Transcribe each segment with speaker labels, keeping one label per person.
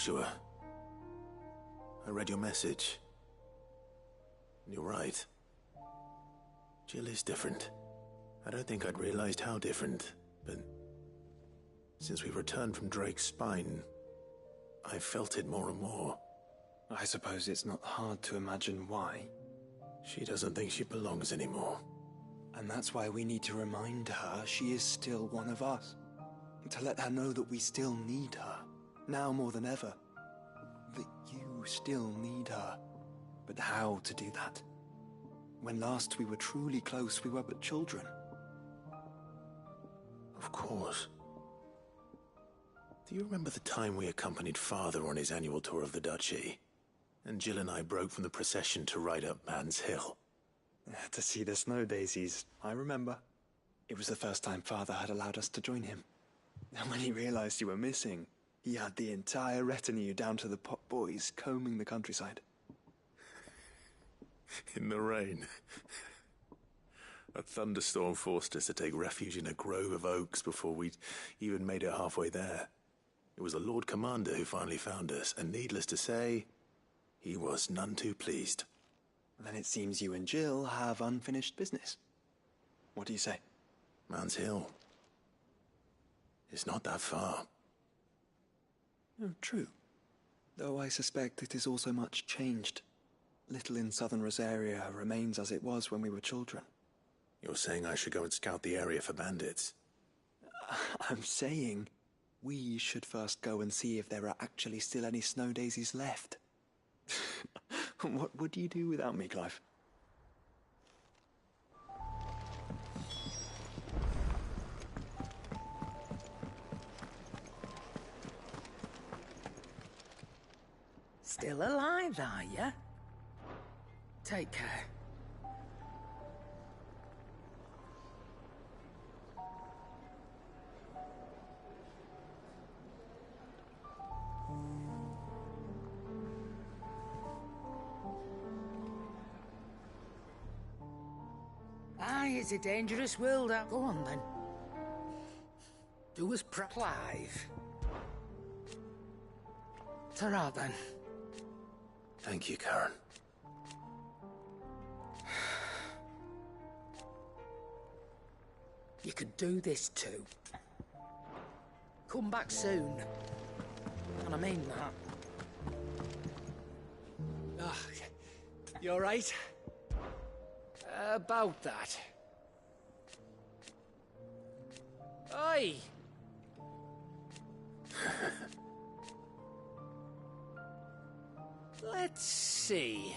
Speaker 1: Joshua. I read your message. You're right. Jill is different. I don't think I'd realized how different, but since we returned from Drake's spine, I've felt it more and more.
Speaker 2: I suppose it's not hard to imagine why.
Speaker 1: She doesn't think she belongs anymore.
Speaker 2: And that's why we need to remind her she is still one of us. To let her know that we still need her, now more than ever. That you still need her. But how to do that? When last we were truly close, we were but children.
Speaker 1: Of course. Do you remember the time we accompanied Father on his annual tour of the Duchy? And Jill and I broke from the procession to ride up Man's Hill.
Speaker 2: To see the snow daisies, I remember. It was the first time Father had allowed us to join him. And when he realized you were missing, he had the entire retinue down to the pot boys combing the countryside.
Speaker 1: In the rain. A thunderstorm forced us to take refuge in a grove of oaks before we'd even made it halfway there. It was the Lord Commander who finally found us, and needless to say, he was none too pleased.
Speaker 2: Then it seems you and Jill have unfinished business. What do you say?
Speaker 1: Man's Hill. It's not that far.
Speaker 2: Oh, true. Though I suspect it is also much changed. Little in southern Rosaria remains as it was when we were children.
Speaker 1: You're saying I should go and scout the area for bandits?
Speaker 2: I'm saying we should first go and see if there are actually still any snow daisies left. What would you do without me, Clive?
Speaker 3: Still alive, are you? Take care. Aye, it's a dangerous world out. Go on, then. Do as Clive. Ta-ra, then.
Speaker 1: Thank you, Karen.
Speaker 3: You could do this too. Come back soon. And I mean that.
Speaker 4: Oh, you all right? About that. Oi! Let's see.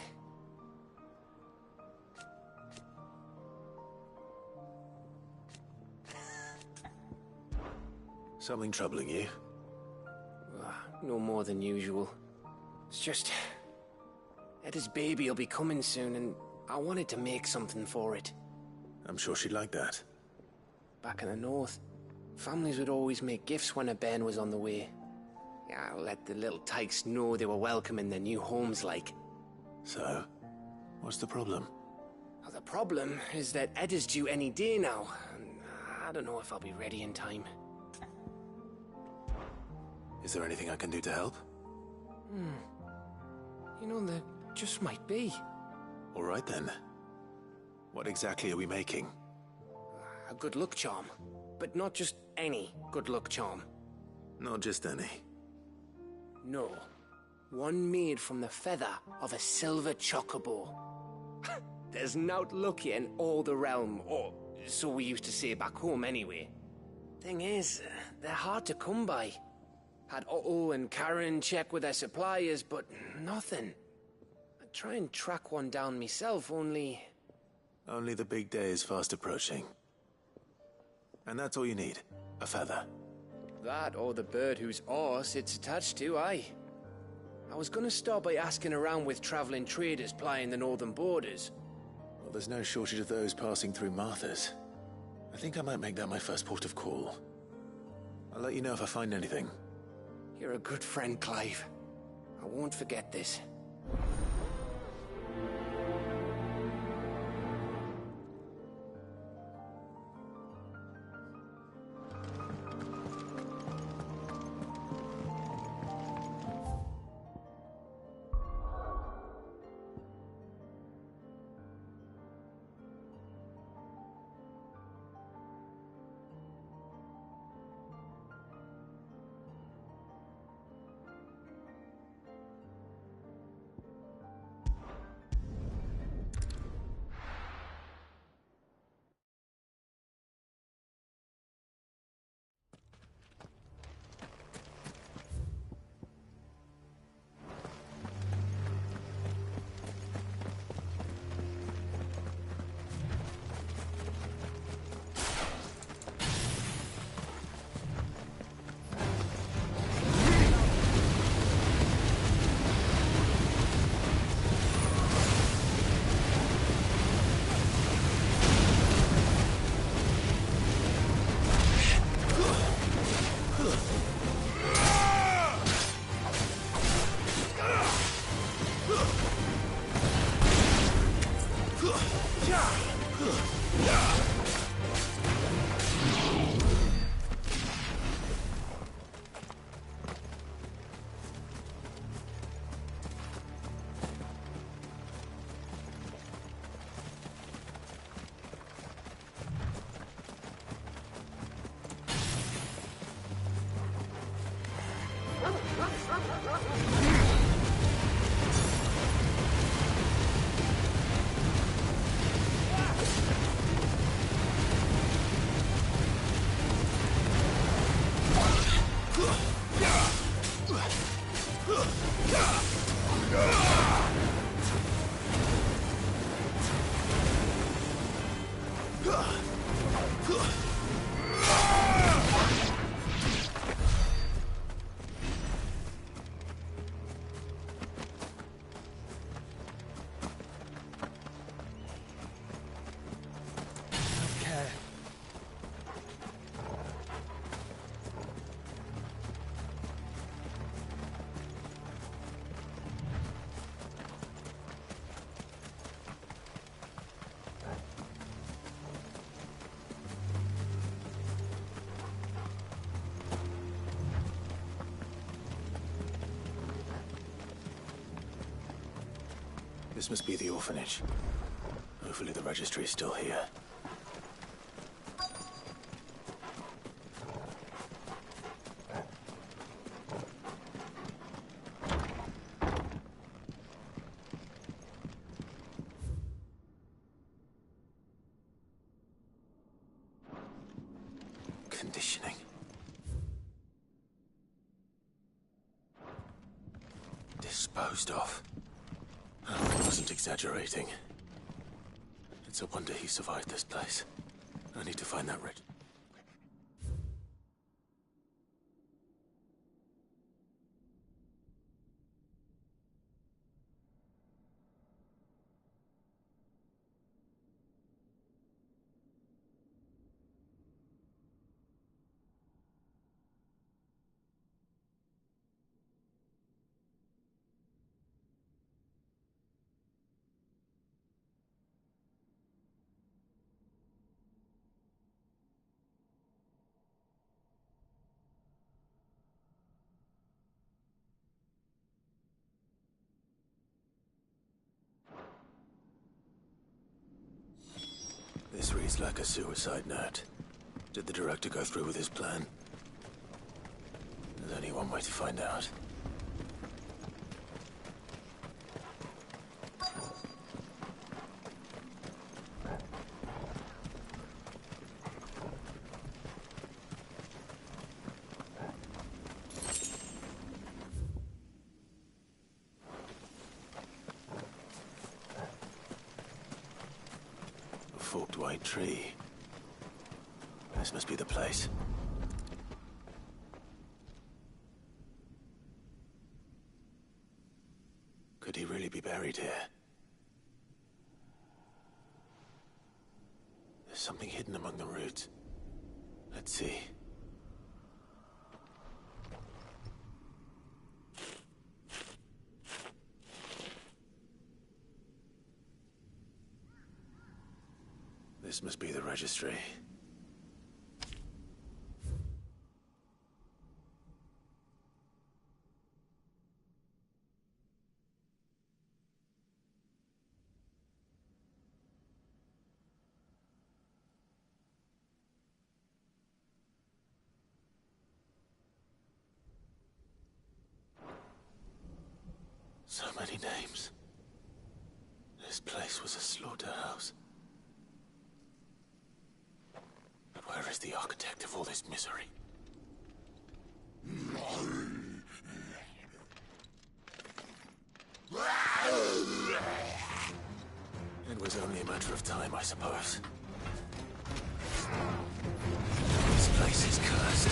Speaker 1: Something troubling you?
Speaker 4: No more than usual. It's just... Eda's baby will be coming soon, and I wanted to make something for it.
Speaker 1: I'm sure she'd like that.
Speaker 4: Back in the north, families would always make gifts when a bairn was on the way. Yeah, let the little tykes know they were welcome in their new homes, like.
Speaker 1: So, what's the problem?
Speaker 4: Well, the problem is that Eda's due any day now, and I don't know if I'll be ready in time.
Speaker 1: Is there anything I can do to help?
Speaker 4: You know, there just might be.
Speaker 1: All right then. What exactly are we making?
Speaker 4: A good luck charm. But not just any good luck charm.
Speaker 1: Not just any.
Speaker 4: No. One made from the feather of a silver chocobo. There's naught lucky in all the realm, or so we used to say back home anyway. Thing is, they're hard to come by. Had Otto and Karen check with their suppliers, but nothing. I'd try and track one down myself, only...
Speaker 1: Only the big day is fast approaching. And that's all you need, a feather.
Speaker 4: That or the bird whose arse it's attached to, aye. I was gonna start by asking around with traveling traders plying the northern borders.
Speaker 1: Well, there's no shortage of those passing through Martha's. I think I might make that my first port of call. I'll let you know if I find anything.
Speaker 4: You're a good friend, Clive. I won't forget this.
Speaker 1: This must be the orphanage. Hopefully the registry is still here. Conditioning. Disposed of. I wasn't exaggerating. It's a wonder he survived this place. I need to find that reg... This reads like a suicide note. Did the director go through with his plan? There's only one way to find out. Forked white tree. This must be the place. Could he really be buried here? There's something hidden among the roots. Let's see. This must be the registry. So many names. This place was a slaughterhouse. Where is the architect of all this misery? It was only a matter of time, I suppose. This place is cursed.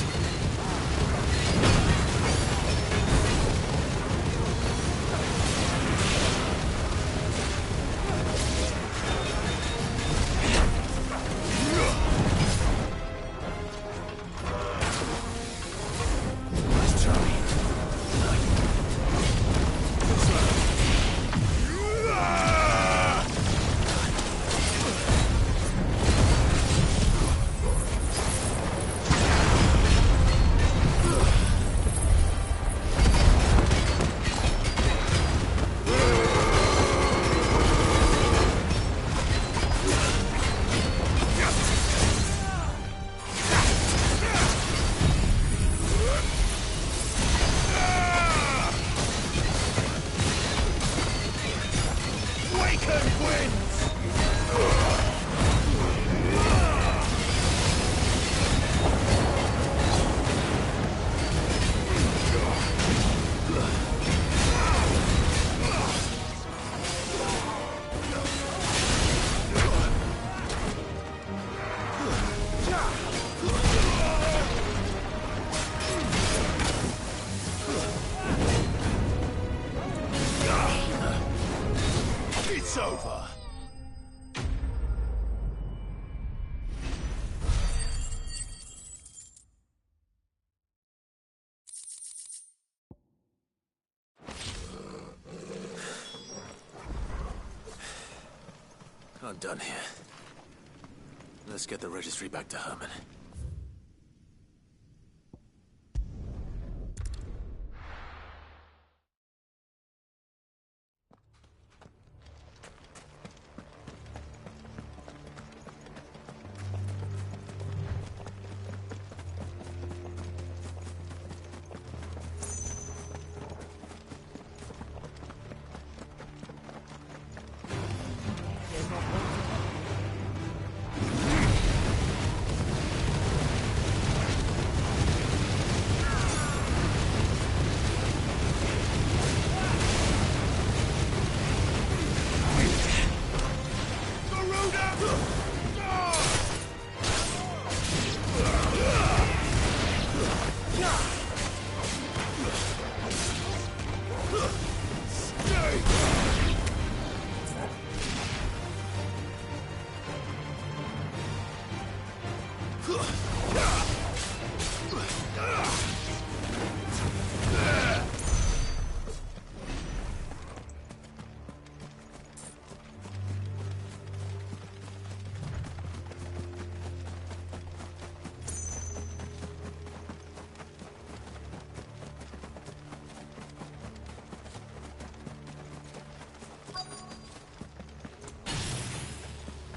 Speaker 1: It's over. I'm done here. Let's get the registry back to Herman.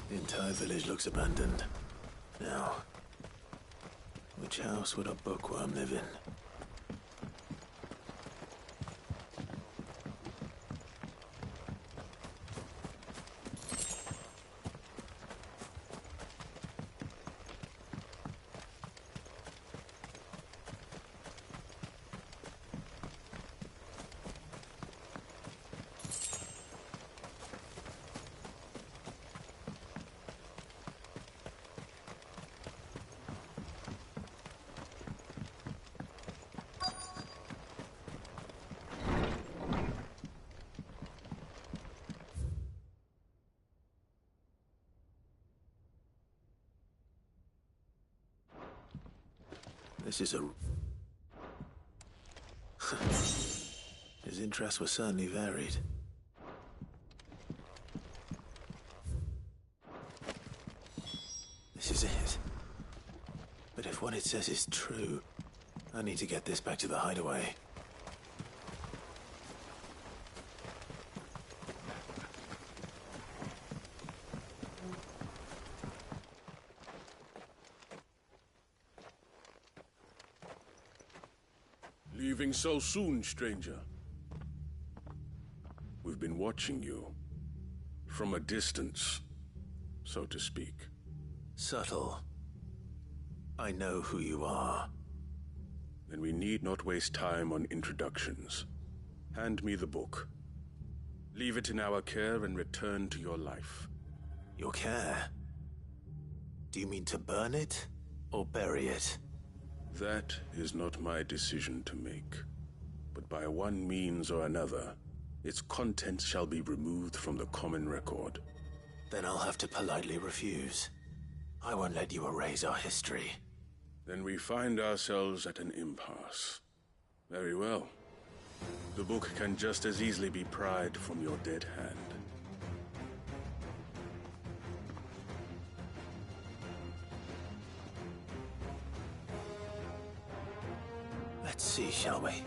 Speaker 1: The entire village looks abandoned. Now, which house would a bookworm live in? This is a... His interests were certainly varied. This is it. But if what it says is true, I need to get this back to the hideaway.
Speaker 5: Leaving so soon, stranger? We've been watching you. From a distance, so to speak.
Speaker 1: Subtle. I know who you are.
Speaker 5: Then we need not waste time on introductions. Hand me the book. Leave it in our care and return to your life.
Speaker 1: Your care? Do you mean to burn it or bury it?
Speaker 5: That is not my decision to make. But by one means or another, its contents shall be removed from the common record.
Speaker 1: Then I'll have to politely refuse. I won't let you erase our history.
Speaker 5: Then we find ourselves at an impasse. Very well. The book can just as easily be pried from your dead hand.
Speaker 1: Let's see, shall we?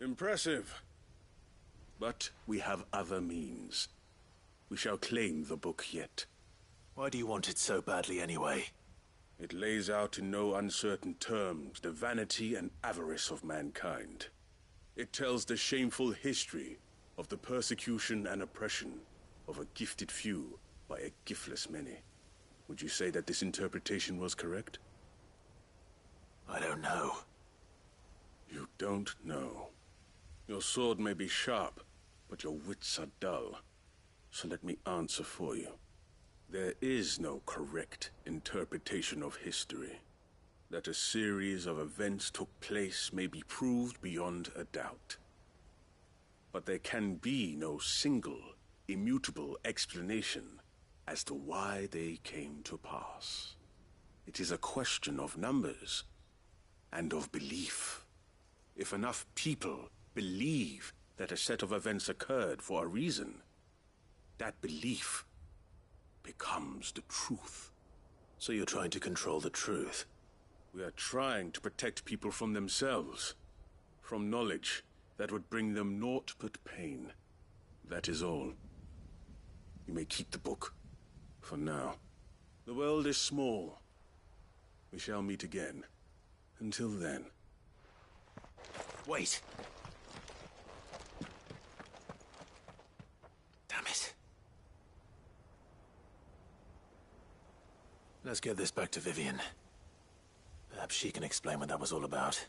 Speaker 5: Impressive. But we have other means. We shall claim the book yet.
Speaker 1: Why do you want it so badly anyway?
Speaker 5: It lays out in no uncertain terms the vanity and avarice of mankind. It tells the shameful history of the persecution and oppression of a gifted few by a giftless many. Would you say that this interpretation was correct?
Speaker 1: I don't know.
Speaker 5: You don't know. Your sword may be sharp, but your wits are dull. So let me answer for you. There is no correct interpretation of history. That a series of events took place may be proved beyond a doubt. But there can be no single, immutable explanation as to why they came to pass. It is a question of numbers and of belief. If enough people believe that a set of events occurred for a reason, that belief becomes the truth.
Speaker 1: So you're trying to control the truth?
Speaker 5: We are trying to protect people from themselves, from knowledge that would bring them naught but pain. That is all. You may keep the book, for now. The world is small. We shall meet again. Until then.
Speaker 1: Wait! Damn it. Let's get this back to Vivian. Perhaps she can explain what that was all about.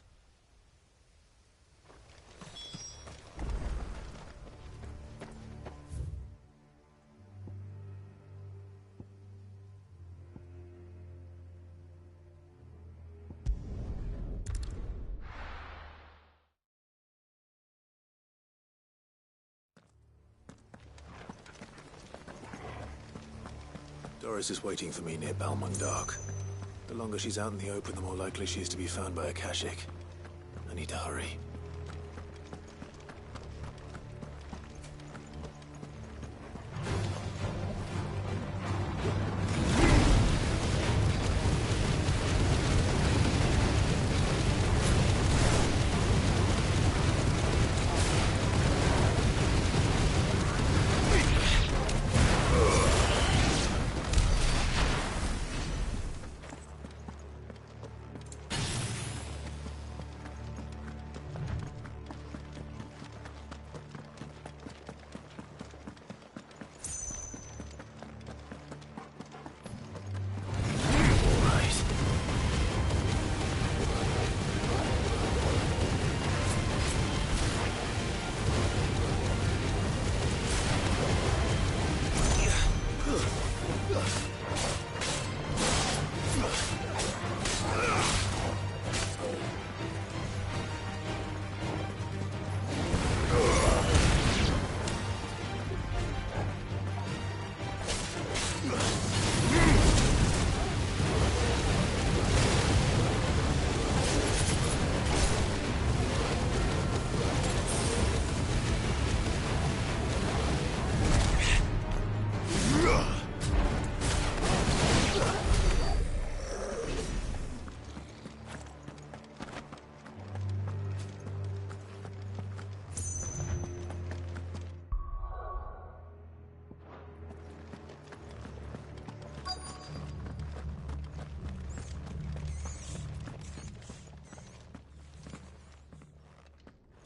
Speaker 1: Doris is waiting for me near Balmung Dock. The longer she's out in the open, the more likely she is to be found by a Kashik. I need to hurry.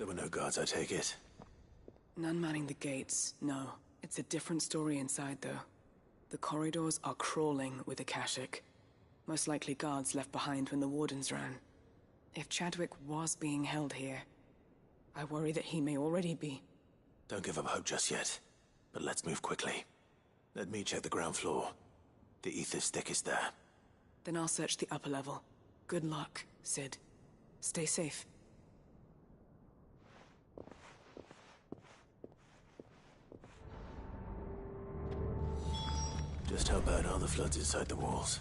Speaker 1: There were no guards, I take it.
Speaker 6: None manning the gates, no. It's a different story inside, though. The corridors are crawling with Akashic. Most likely guards left behind when the Wardens ran. If Chadwick was being held here, I worry that he may already be.
Speaker 1: Don't give up hope just yet. But let's move quickly. Let me check the ground floor. The ether stick is there.
Speaker 6: Then I'll search the upper level. Good luck, Sid. Stay safe.
Speaker 1: Just how bad are the floods inside the walls?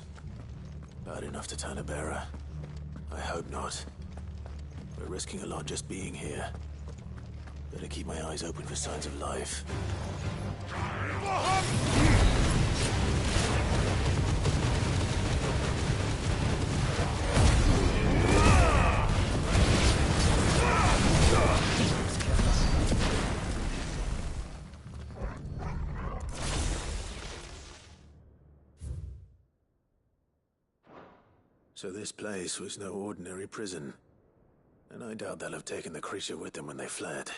Speaker 1: Bad enough to turn a bearer? I hope not. We're risking a lot just being here. Better keep my eyes open for signs of life. So this place was no ordinary prison. And I doubt they'll have taken the creature with them when they fled.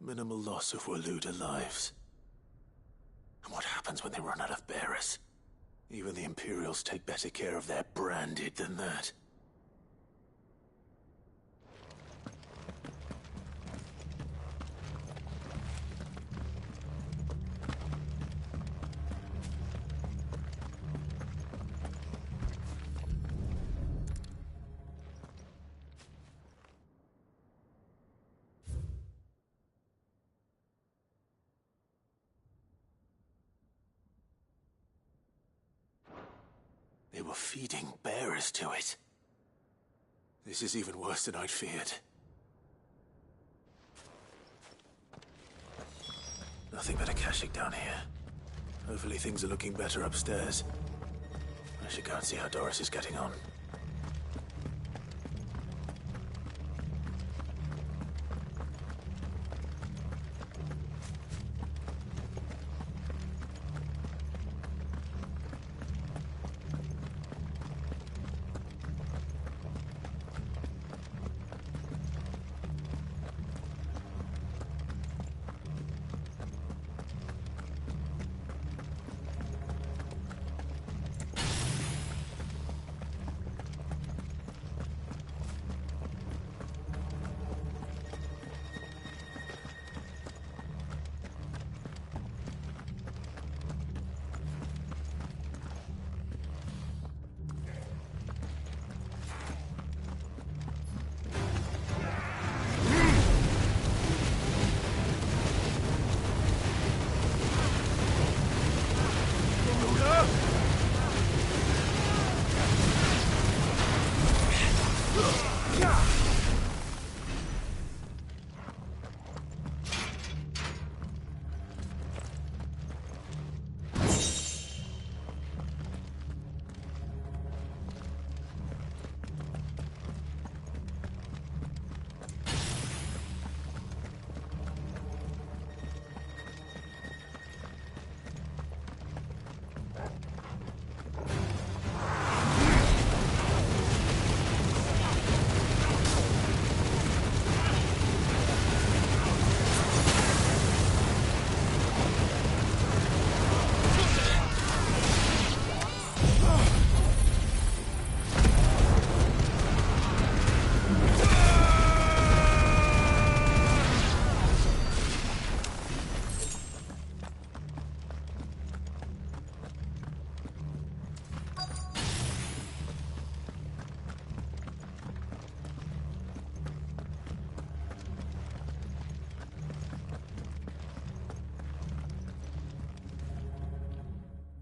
Speaker 1: Minimal loss of Waluda lives. And what happens when they run out of bearers? Even the Imperials take better care of their branded than that. They were feeding bearers to it. This is even worse than I'd feared. Nothing but a Kashyyyk down here. Hopefully things are looking better upstairs. I should go and see how Doris is getting on.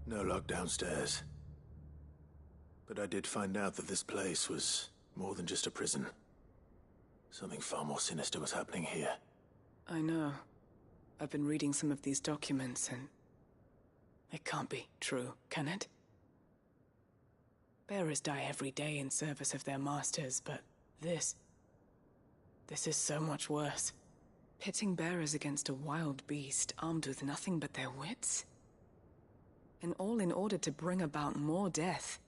Speaker 1: No lock downstairs. But I did find out that this place was more than just a prison. Something far more sinister was happening here.
Speaker 6: I know. I've been reading some of these documents and... it can't be true, can it? Bearers die every day in service of their masters, but this is so much worse. Pitting bearers against a wild beast armed with nothing but their wits? And all in order to bring about more death.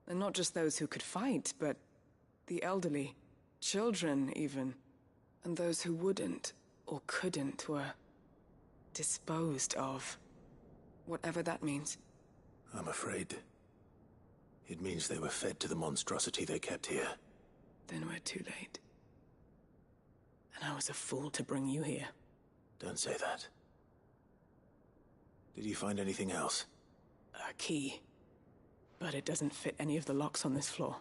Speaker 6: And not just those who could fight, but the elderly, children even. And those who wouldn't or couldn't were disposed of. Whatever that means.
Speaker 1: I'm afraid it means they were fed to the monstrosity they kept here.
Speaker 6: Then we're too late. And I was a fool to bring you here.
Speaker 1: Don't say that. Did you find anything else?
Speaker 6: A key. but it doesn't fit any of the locks on this floor.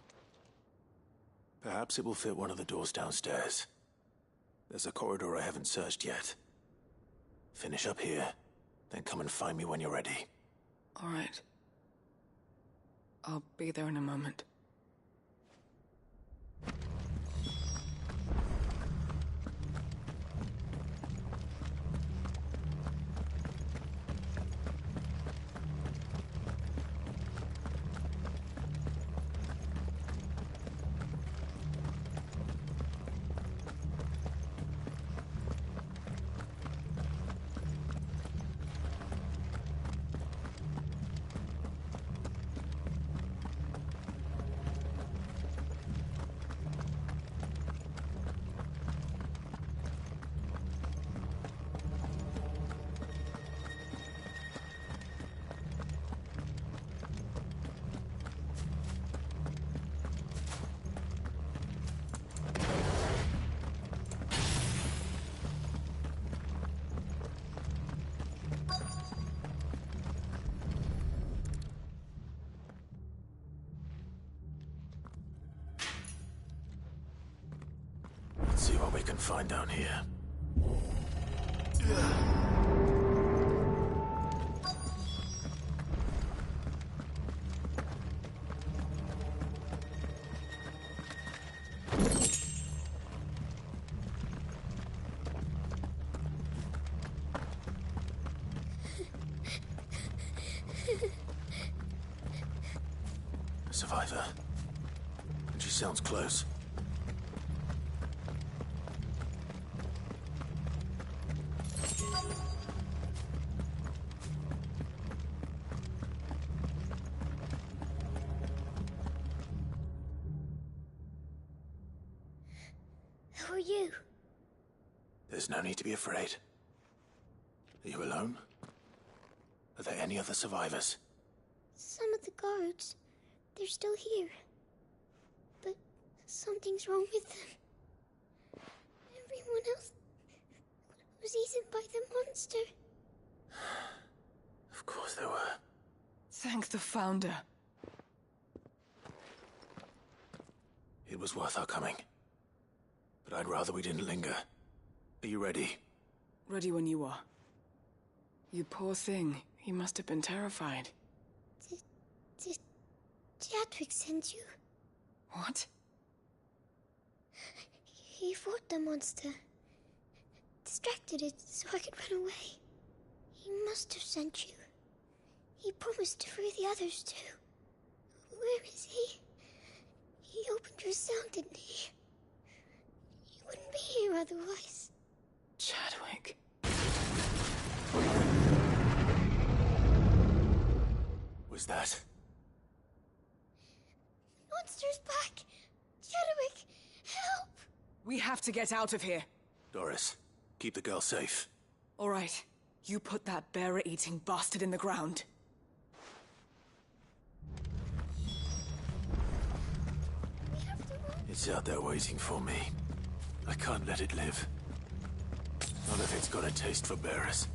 Speaker 1: Perhaps it will fit one of the doors downstairs. There's a corridor I haven't searched yet. Finish up here, then come and find me when you're ready.
Speaker 6: All right. I'll be there in a moment.
Speaker 1: Let's see what we can find down here. A survivor. And she sounds close.
Speaker 7: Who are you?
Speaker 1: There's no need to be afraid. Are you alone? Are there any other survivors?
Speaker 7: Some of the guards. They're still here. But something's wrong with them. Everyone else was eaten by the monster.
Speaker 1: Of course there were.
Speaker 6: Thank the Founder.
Speaker 1: It was worth our coming. But I'd rather we didn't linger. Are you ready?
Speaker 6: Ready when you are. You poor thing. He must have been terrified.
Speaker 7: Did Chadwick send you?
Speaker 6: What?
Speaker 7: He fought the monster. Distracted it so I could run away. He must have sent you. He promised to free the others too. Where is he? He opened your cell, didn't he? He wouldn't be here otherwise.
Speaker 6: Chadwick.
Speaker 1: Was that?
Speaker 7: Monster's back! Chadwick, help!
Speaker 6: We have to get out of here.
Speaker 1: Doris, keep the girl safe.
Speaker 6: All right. You put that bearer-eating bastard in the ground.
Speaker 7: We have to run.
Speaker 1: It's out there waiting for me. I can't let it live. Not if it's got a taste for bearers.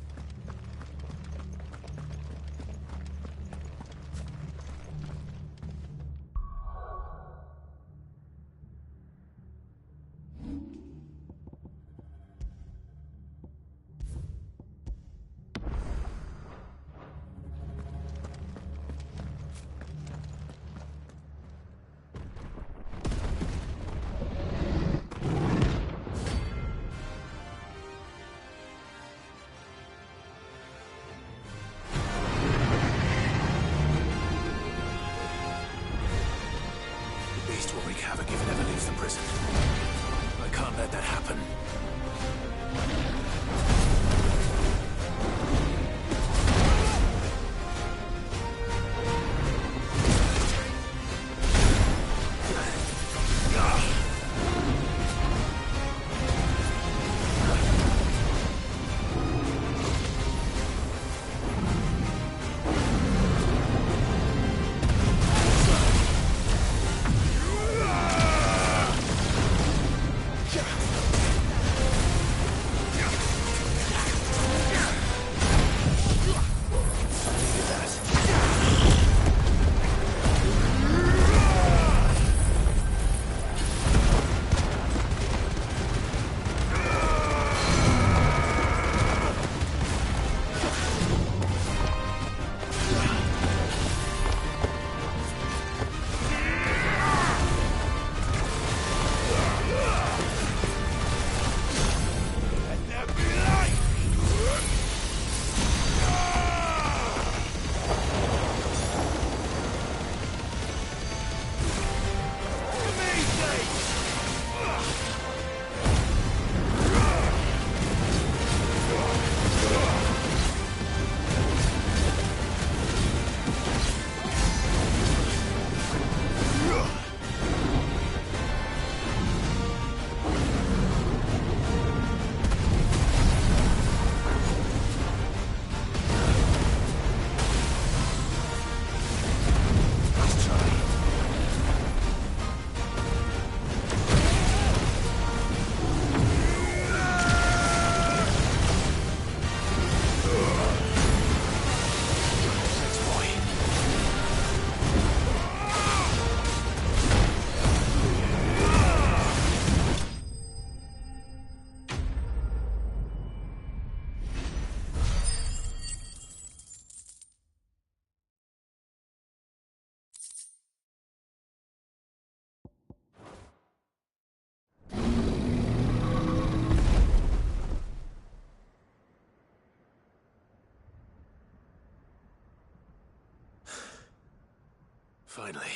Speaker 1: Finally.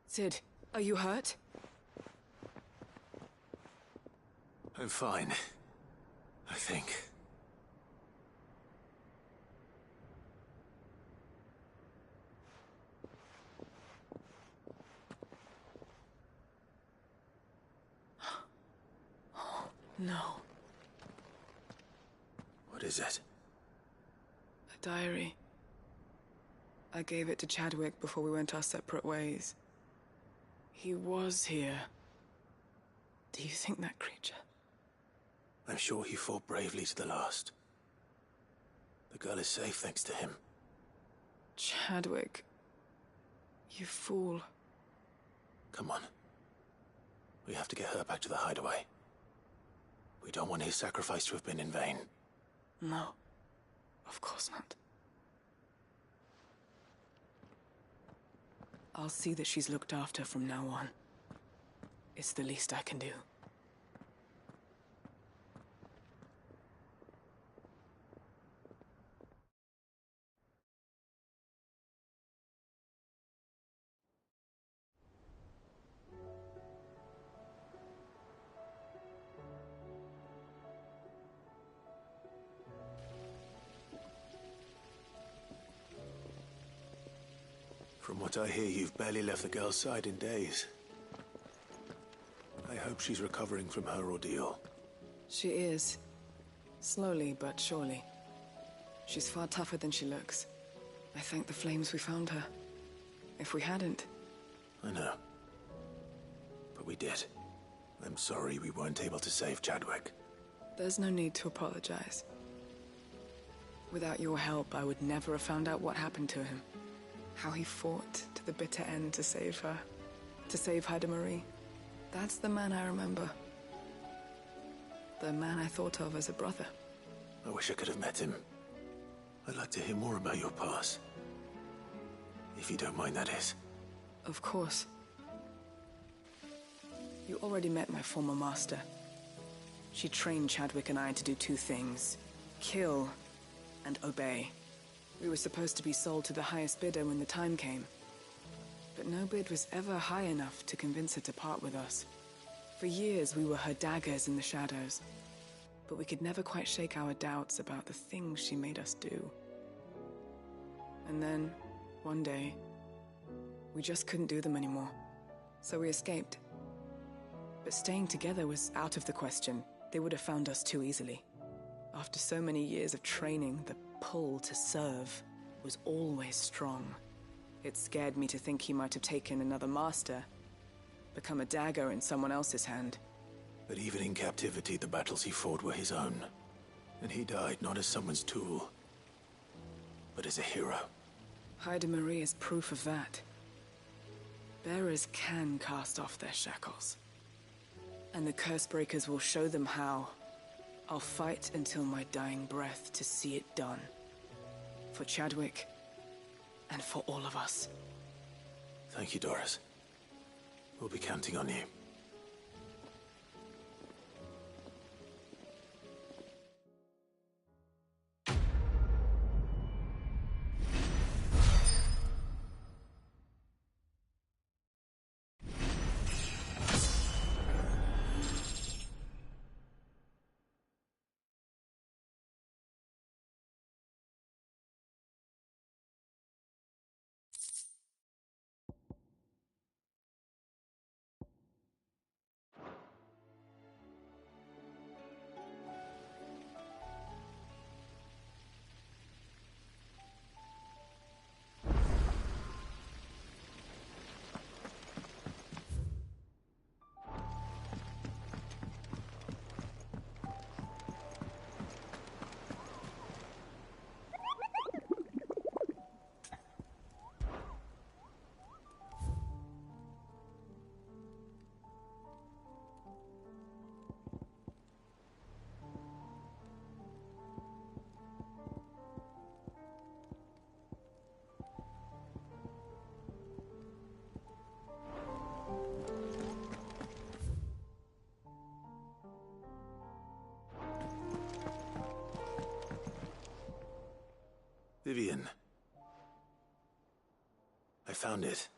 Speaker 6: Sid, are you hurt?
Speaker 1: I'm fine. I think.
Speaker 6: No.
Speaker 1: What is it?
Speaker 6: A diary. I gave it to Chadwick before we went our separate ways. He was here. Do you think that creature?
Speaker 1: I'm sure he fought bravely to the last. The girl is safe thanks to him.
Speaker 6: Chadwick. You fool.
Speaker 1: Come on. We have to get her back to the hideaway. We don't want his sacrifice to have been in vain.
Speaker 6: No. Of course not. I'll see that she's looked after from now on. It's the least I can do.
Speaker 1: From what I hear, you've barely left the girl's side in days. I hope she's recovering from her ordeal.
Speaker 6: She is. Slowly but surely. She's far tougher than she looks. I thank the flames we found her. If we hadn't...
Speaker 1: I know. But we did. I'm sorry we weren't able to save Chadwick.
Speaker 6: There's no need to apologize. Without your help, I would never have found out what happened to him. How he fought to the bitter end to save her. To save Haida Marie. That's the man I remember. The man I thought of as a brother.
Speaker 1: I wish I could have met him. I'd like to hear more about your past. If you don't mind, that is.
Speaker 6: Of course. You already met my former master. She trained Chadwick and I to do two things. Kill and obey. We were supposed to be sold to the highest bidder when the time came. But no bid was ever high enough to convince her to part with us. For years, we were her daggers in the shadows. But we could never quite shake our doubts about the things she made us do. And then, one day, we just couldn't do them anymore. So we escaped. But staying together was out of the question. They would have found us too easily. After so many years of training, the pull to serve was always strong. It scared me to think he might have taken another master, become a dagger in someone else's hand.
Speaker 1: But even in captivity, the battles he fought were his own. And he died not as someone's tool, but as a hero.
Speaker 6: Haida Marie is proof of that. Bearers can cast off their shackles. And the curse breakers will show them how. I'll fight until my dying breath to see it done. For Chadwick, and for all of us.
Speaker 1: Thank you, Doris. We'll be counting on you. found it.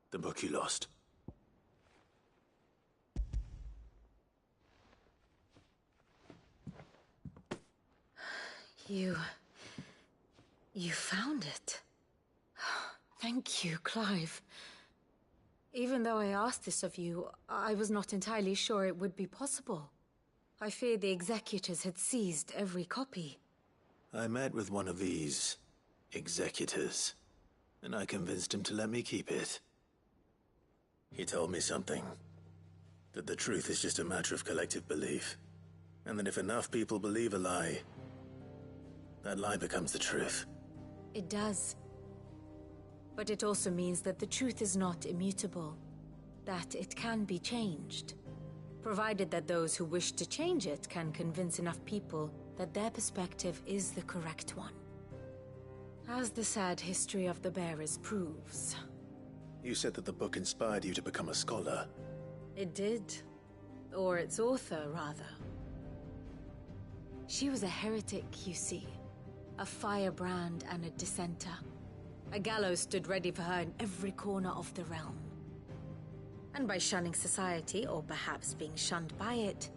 Speaker 1: The book you lost.
Speaker 8: You found it. Thank you, Clive. Even though I asked this of you, I was not entirely sure it would be possible. I feared the executors had seized every copy.
Speaker 1: I met with one of these executors, and I convinced him to let me keep it. He told me something. That the truth is just a matter of collective belief. And that if enough people believe a lie, that lie becomes the truth.
Speaker 8: It does. But it also means that the truth is not immutable. That it can be changed. Provided that those who wish to change it can convince enough people that their perspective is the correct one. As the sad history of the bearers proves.
Speaker 1: You said that the book inspired you to become a scholar.
Speaker 8: It did. Or its author, rather. She was a heretic, you see. A firebrand and a dissenter. A gallows stood ready for her in every corner of the realm. And by shunning society, or perhaps being shunned by it,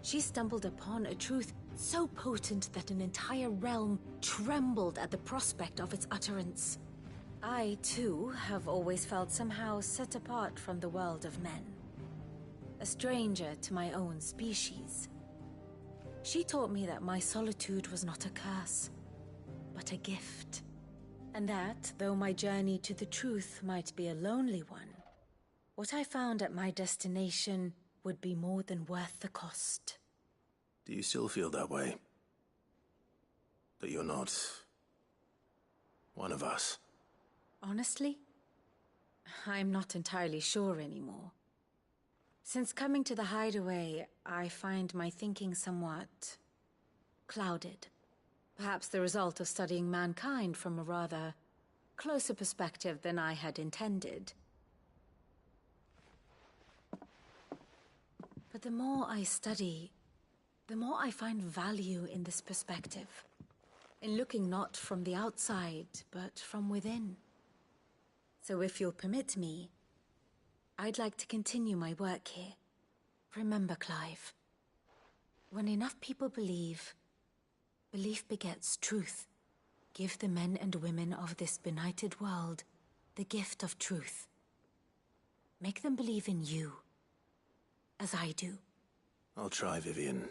Speaker 8: she stumbled upon a truth so potent that an entire realm trembled at the prospect of its utterance. I, too, have always felt somehow set apart from the world of men. A stranger to my own species. She taught me that my solitude was not a curse, but a gift. And that, though my journey to the truth might be a lonely one, what I found at my destination would be more than worth the cost.
Speaker 1: Do you still feel that way? That you're not one of us?
Speaker 8: Honestly, I'm not entirely sure anymore. Since coming to the hideaway, I find my thinking somewhat clouded. Perhaps the result of studying mankind from a rather closer perspective than I had intended. But the more I study, the more I find value in this perspective. In looking not from the outside, but from within. So if you'll permit me, I'd like to continue my work here. Remember, Clive, when enough people believe, belief begets truth. Give the men and women of this benighted world the gift of truth. Make them believe in you, as I do.
Speaker 1: I'll try, Vivian.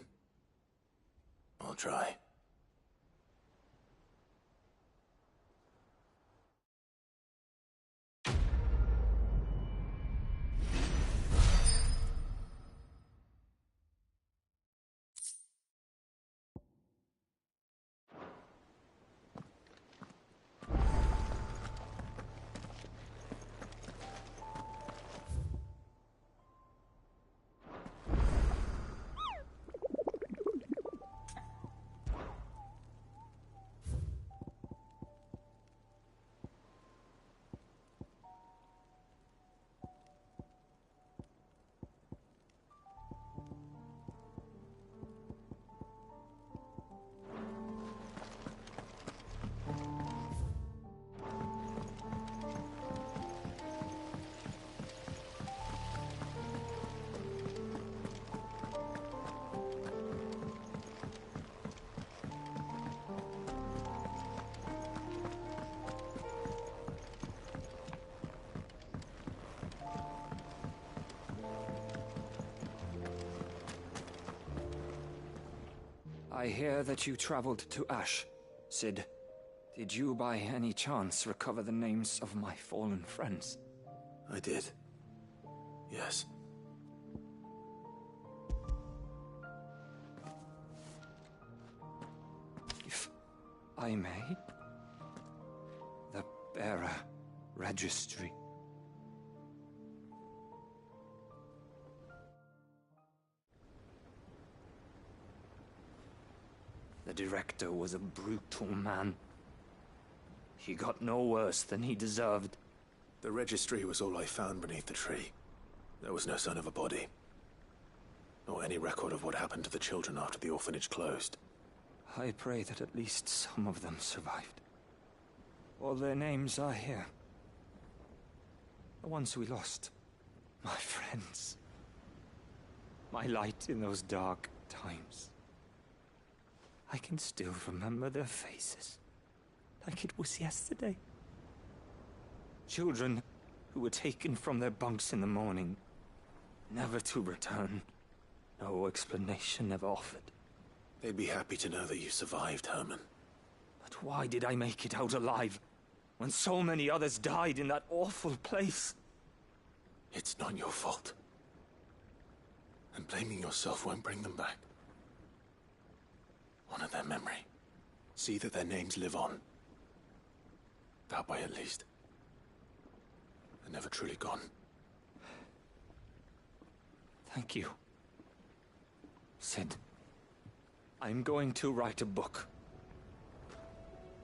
Speaker 1: I'll try.
Speaker 9: I hear that you traveled to Ash, Cid. Did you by any chance recover the names of my fallen friends?
Speaker 1: I did. Yes.
Speaker 9: If I may? The bearer registry. The director was a brutal man. He got no worse than he deserved.
Speaker 1: The registry was all I found beneath the tree. There was no sign of a body. Nor any record of what happened to the children after the orphanage closed.
Speaker 9: I pray that at least some of them survived. All their names are here. The ones we lost. My friends. My light in those dark times. I can still remember their faces, like it was yesterday. Children who were taken from their bunks in the morning, never to return. No explanation ever offered.
Speaker 1: They'd be happy to know that you survived, Herman.
Speaker 9: But why did I make it out alive, when so many others died in that awful place?
Speaker 1: It's not your fault. And blaming yourself won't bring them back. Honor their memory. See that their names live on. That way, at least. They're never truly gone.
Speaker 9: Thank you. Sid, I'm going to write a book.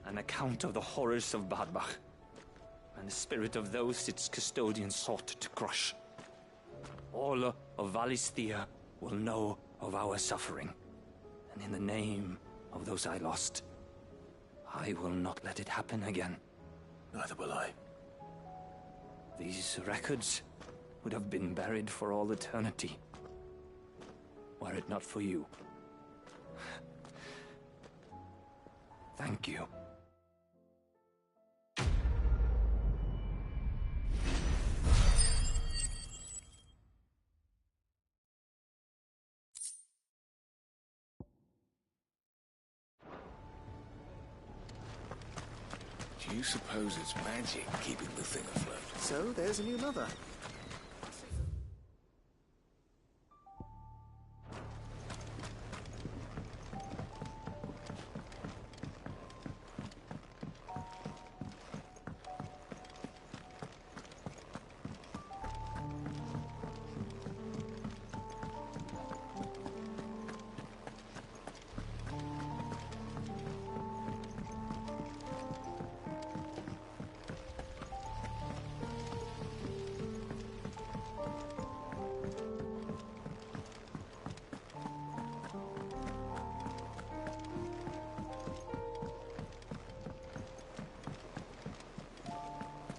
Speaker 9: An account of the horrors of Badbach, and the spirit of those its custodians sought to crush. All of Valisthea will know of our suffering, and in the name of those I lost, I will not let it happen again.
Speaker 1: Neither will I.
Speaker 9: These records would have been buried for all eternity, were it not for you. Thank you.
Speaker 10: Do you suppose it's magic keeping the thing afloat?
Speaker 11: So, there's a new mother.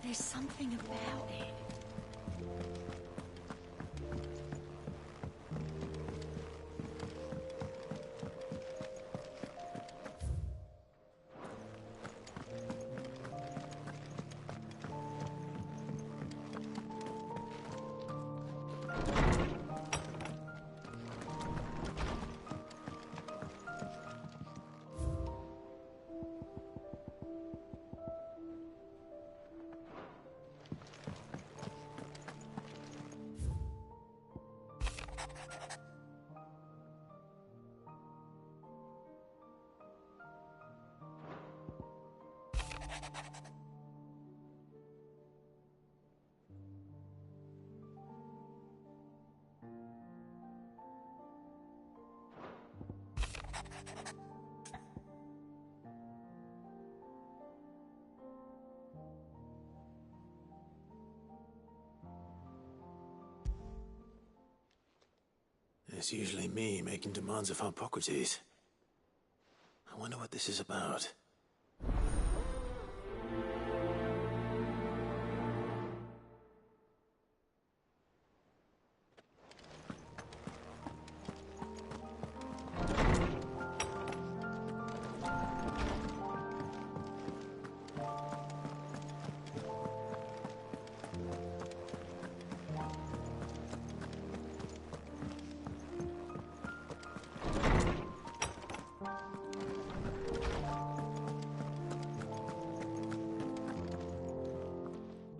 Speaker 8: There's something about it.
Speaker 1: It's usually me making demands of Hippocrates. I wonder what this is about.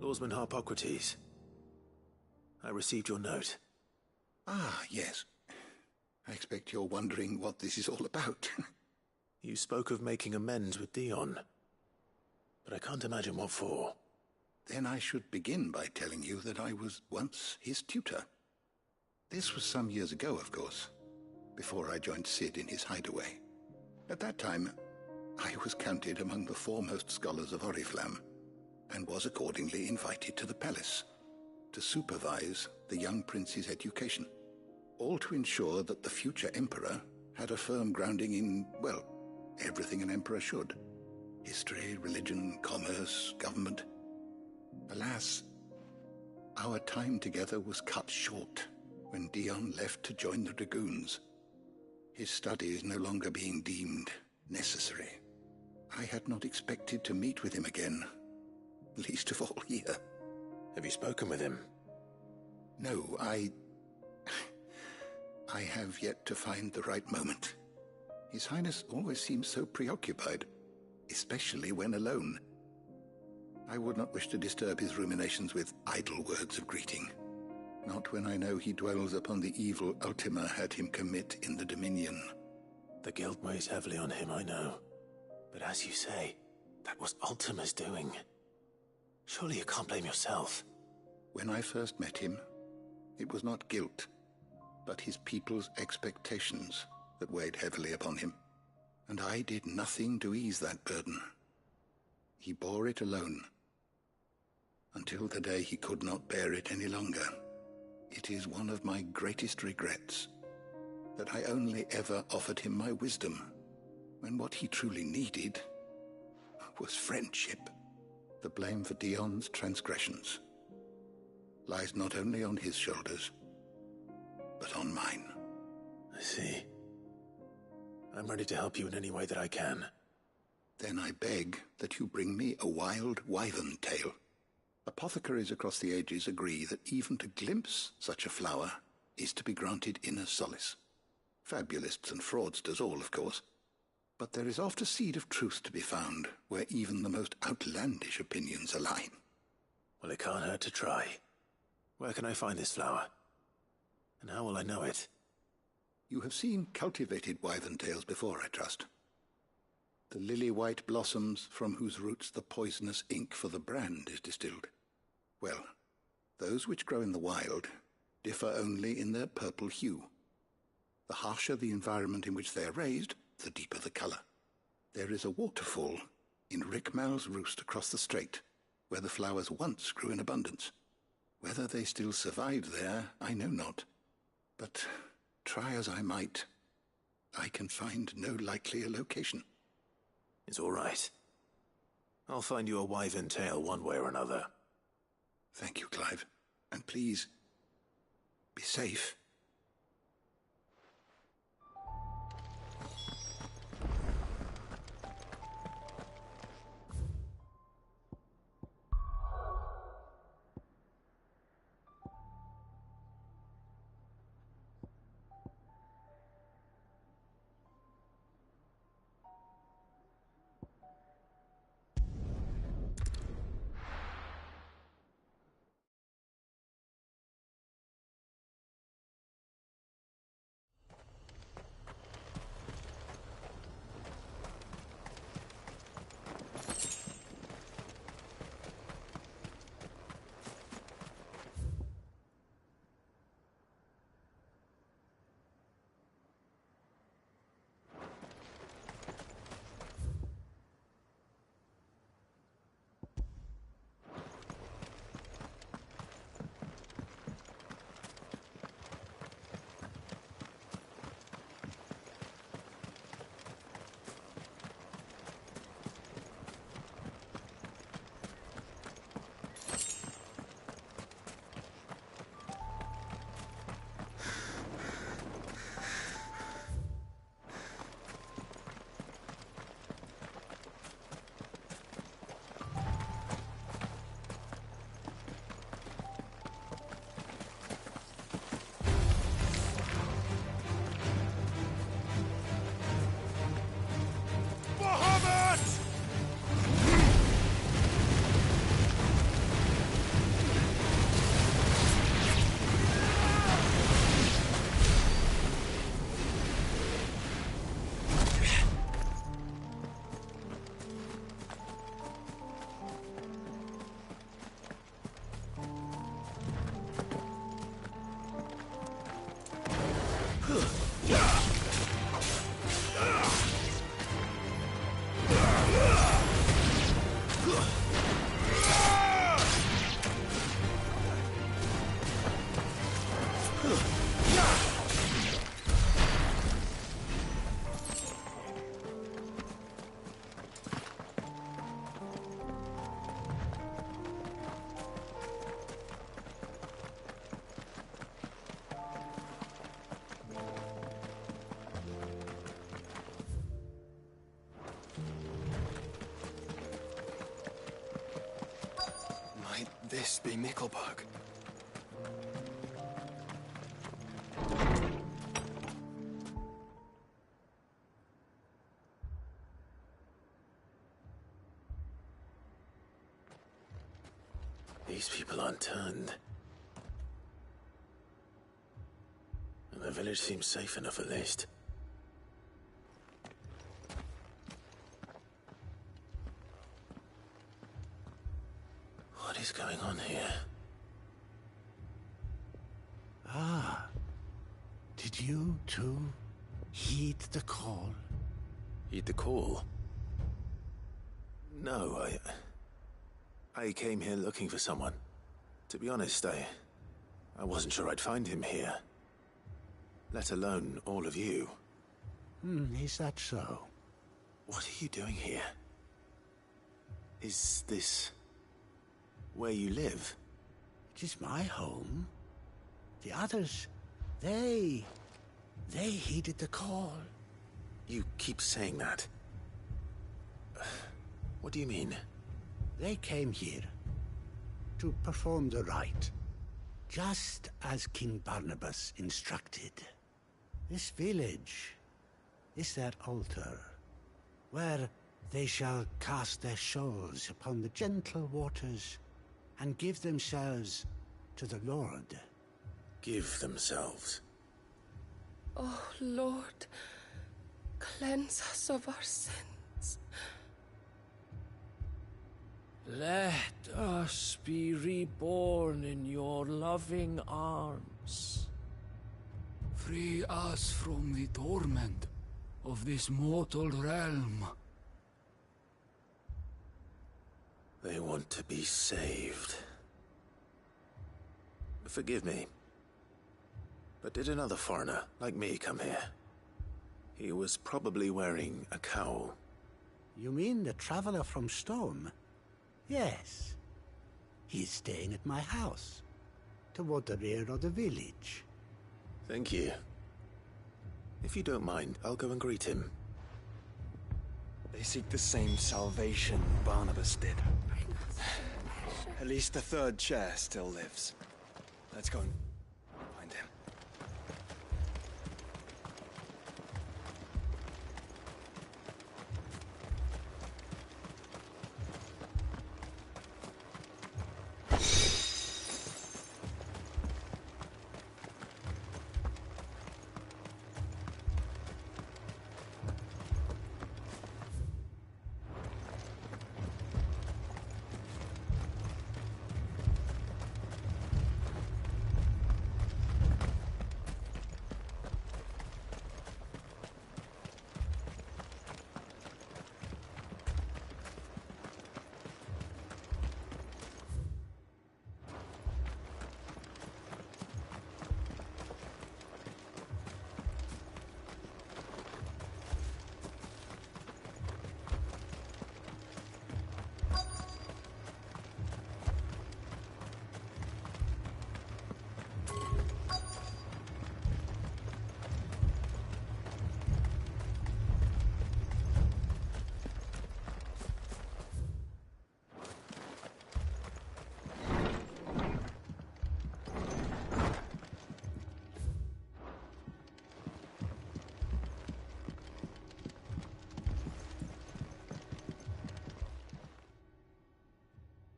Speaker 1: Lawsman Hippocrates. I received your note.
Speaker 10: Ah, yes. I expect you're wondering what this is all about.
Speaker 1: You spoke of making amends with Dion, but I can't imagine what for.
Speaker 10: Then I should begin by telling you that I was once his tutor. This was some years ago, of course, before I joined Sid in his hideaway. At that time, I was counted among the foremost scholars of Oriflamme, and was accordingly invited to the palace to supervise the young prince's education, all to ensure that the future emperor had a firm grounding in, well, everything an emperor should. History, religion, commerce, government. Alas, Our time together was cut short when Dion left to join the Dragoons. His studies no longer being deemed necessary. I had not expected to meet with him again, least of all here.
Speaker 1: Have you spoken with him?
Speaker 10: No, I have yet to find the right moment. His Highness always seems so preoccupied, especially when alone. I would not wish to disturb his ruminations with idle words of greeting. Not when I know he dwells upon the evil Ultima had him commit in the Dominion.
Speaker 1: The guilt weighs heavily on him, I know. But as you say, that was Ultima's doing. Surely you can't blame yourself.
Speaker 10: When I first met him, it was not guilt, but his people's expectations that weighed heavily upon him. And I did nothing to ease that burden. He bore it alone, until the day he could not bear it any longer. It is one of my greatest regrets that I only ever offered him my wisdom, when what he truly needed was friendship. The blame for Dion's transgressions lies not only on his shoulders, but on mine.
Speaker 1: I see. I'm ready to help you in any way that I can.
Speaker 10: Then I beg that you bring me a wild wyvern tail. Apothecaries across the ages agree that even to glimpse such a flower is to be granted inner solace. Fabulists and fraudsters all, of course. But there is oft a seed of truth to be found where even the most outlandish opinions align.
Speaker 1: Well, it can't hurt to try. Where can I find this flower? And how will I know it?
Speaker 10: You have seen cultivated wyvern tails before, I trust. The lily-white blossoms from whose roots the poisonous ink for the brand is distilled. Well, those which grow in the wild differ only in their purple hue. The harsher the environment in which they are raised, the deeper the color. There is a waterfall in Rickmal's roost across the strait, where the flowers once grew in abundance. Whether they still survive there, I know not. But try as I might, I can find no likelier location.
Speaker 1: It's all right. I'll find you a wyvern tail one way or another.
Speaker 10: Thank you, Clive. And please, be safe.
Speaker 2: this be Mickelberg?
Speaker 1: These people aren't turned. And the village seems safe enough at least. What is going on here?
Speaker 11: Ah. Did you, too, heed the call?
Speaker 1: Heed the call? No, I came here looking for someone. To be honest, I wasn't sure I'd find him here. Let alone all of you.
Speaker 11: Is that so?
Speaker 1: What are you doing here? Is this where you live?
Speaker 11: It is my home. The others, they heeded the call.
Speaker 1: You keep saying that. What do you mean?
Speaker 11: They came here to perform the rite, just as King Barnabas instructed. This village is their altar, where they shall cast their shawls upon the gentle waters and give themselves to the Lord.
Speaker 1: Give themselves?
Speaker 12: Oh, Lord, cleanse us of our sins.
Speaker 13: Let us be reborn in your loving arms.
Speaker 14: Free us from the torment of this mortal realm.
Speaker 1: They want to be saved. Forgive me, but did another foreigner like me come here? He was probably wearing a cowl.
Speaker 11: You mean the traveler from Storm? Yes. He's staying at my house, toward the rear of the village.
Speaker 1: Thank you. If you don't mind, I'll go and greet him.
Speaker 2: They seek the same salvation Barnabas did. At least the third chair still lives. Let's go and find him.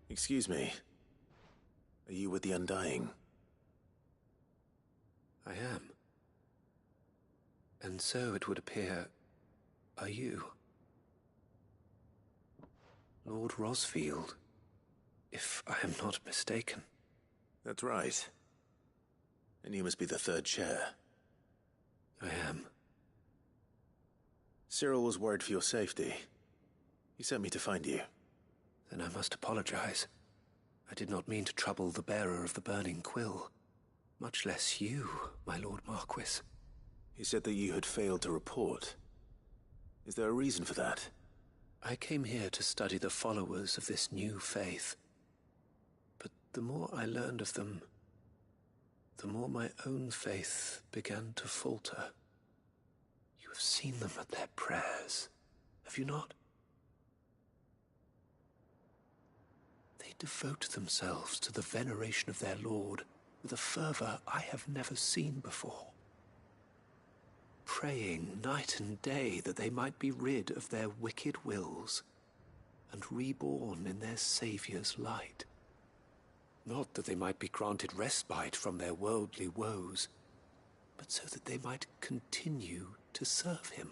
Speaker 1: Excuse me. Are you with the Undying?
Speaker 4: I am. And so it would appear, are you? Lord Rosfield, if I am not mistaken.
Speaker 1: That's right. And you must be the third chair.
Speaker 4: I am.
Speaker 1: Cyril was worried for your safety. He sent me to find you.
Speaker 4: Then I must apologize. I did not mean to trouble the bearer of the burning quill. Much less you, my Lord Marquis.
Speaker 1: He said that you had failed to report. Is there a reason for that?
Speaker 4: I came here to study the followers of this new faith. But the more I learned of them, the more my own faith began to falter. You have seen them at their prayers, have you not? They
Speaker 2: devote themselves to the veneration of their lord with a fervor I have never seen before, praying night and day that they might be rid of their wicked wills and reborn in their Saviour's light. Not that they might be granted respite from their worldly woes, but so that they might continue to serve him.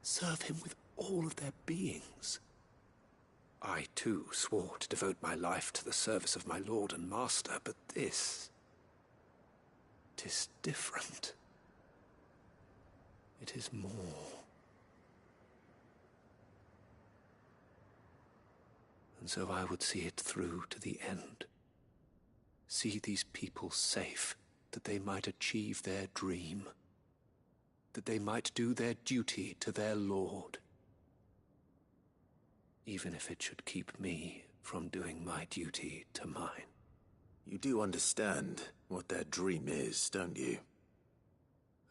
Speaker 2: Serve him with all of their beings. I, too, swore to devote my life to the service of my Lord and Master, but this... 'tis different. It is more. And so I would see it through to the end. See these people safe, that they might achieve their dream, that they might do their duty to their Lord, even if it should keep me from doing my duty to mine.
Speaker 1: You do understand what their dream is, don't you?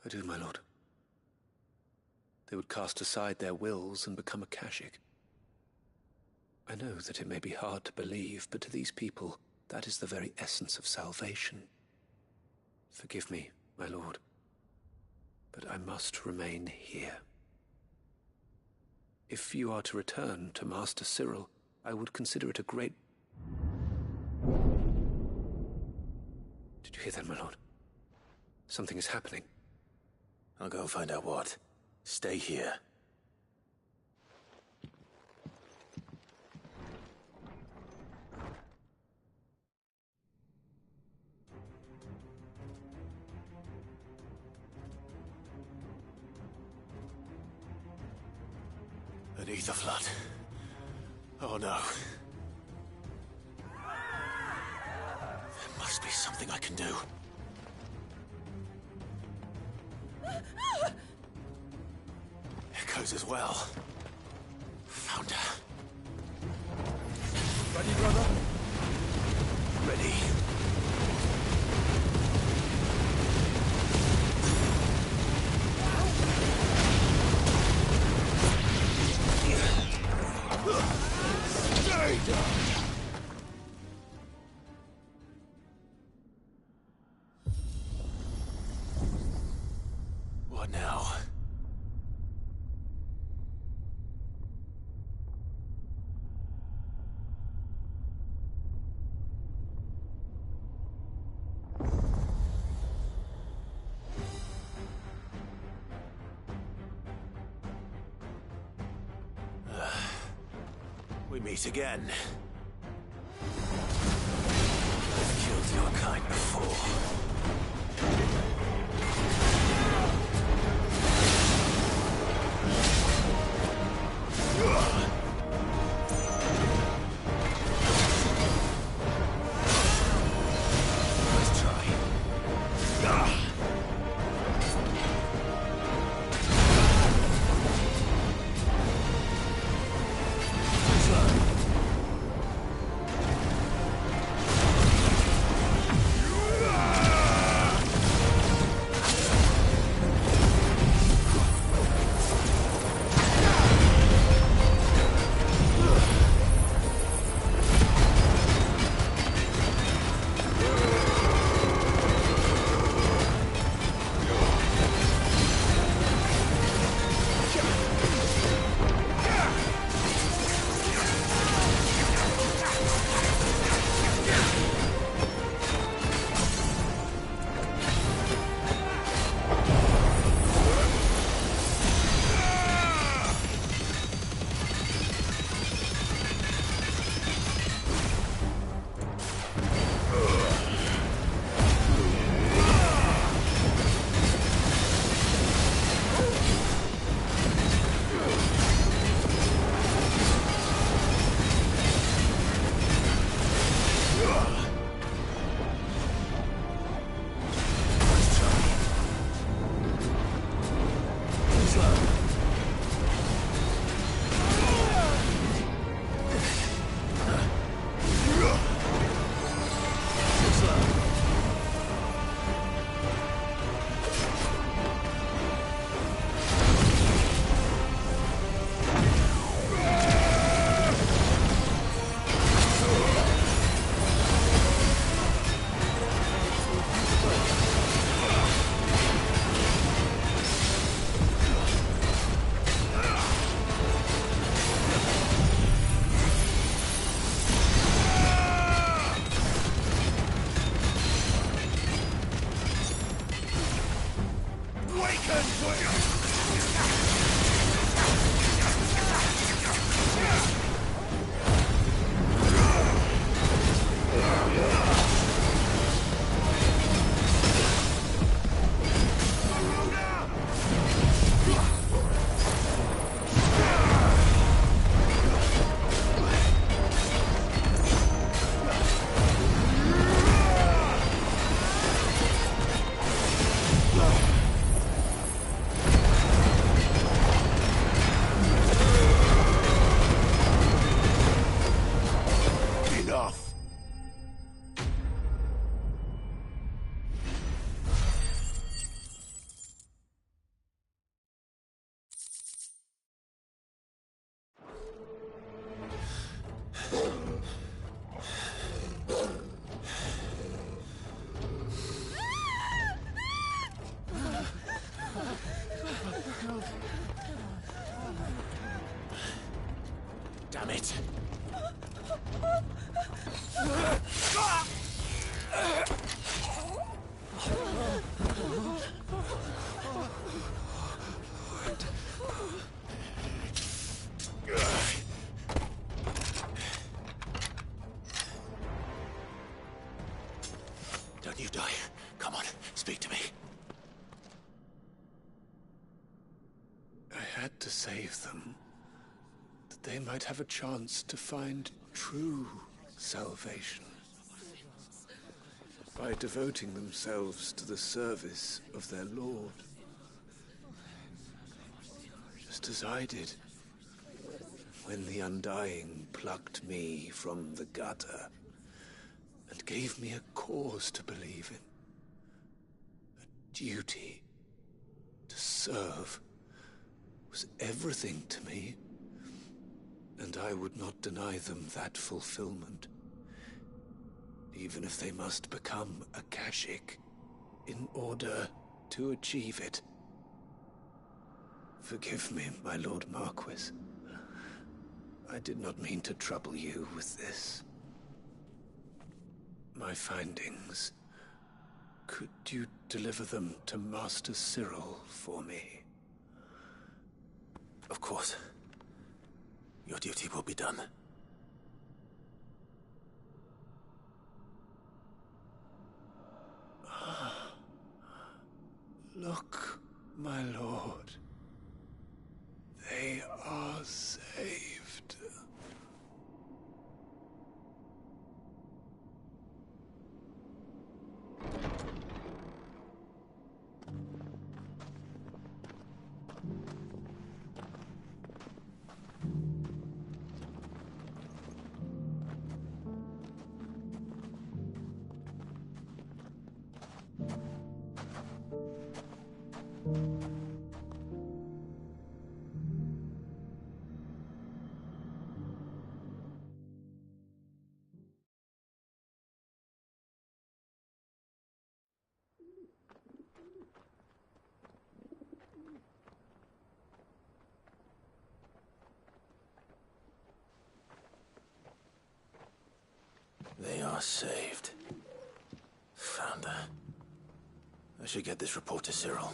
Speaker 2: I do, my lord. They would cast aside their wills and become a Kashik. I know that it may be hard to believe, but to these people, that is the very essence of salvation. Forgive me, my lord, but I must remain here. If you are to return to Master Cyril, I would consider it a great... Did you hear that, my lord? Something is happening.
Speaker 1: I'll go and find out what. Stay here. Beneath the flood. Oh no. There must be something I can do. Echoes as well. Found her.
Speaker 13: Ready, brother?
Speaker 1: Ready. What now? We meet again. I've killed your kind before. Let's try. Slow. Damn it! Don't you die. Come on, speak to me.
Speaker 13: I had to save them, that they might have a chance to find true salvation by devoting themselves to the service of their Lord, just as I did when the Undying plucked me from the gutter and gave me a cause to believe in, a duty to serve was everything to me, and I would not deny them that fulfillment, even if they must become a Kashik in order to achieve it. Forgive me, my Lord Marquis. I did not mean to trouble you with this. My findings. Could you deliver them to Master Cyril for me?
Speaker 1: Of course. Your duty will be done.
Speaker 13: Look, my lord. They are saved.
Speaker 1: They are saved. Found her. I should get this report to Cyril.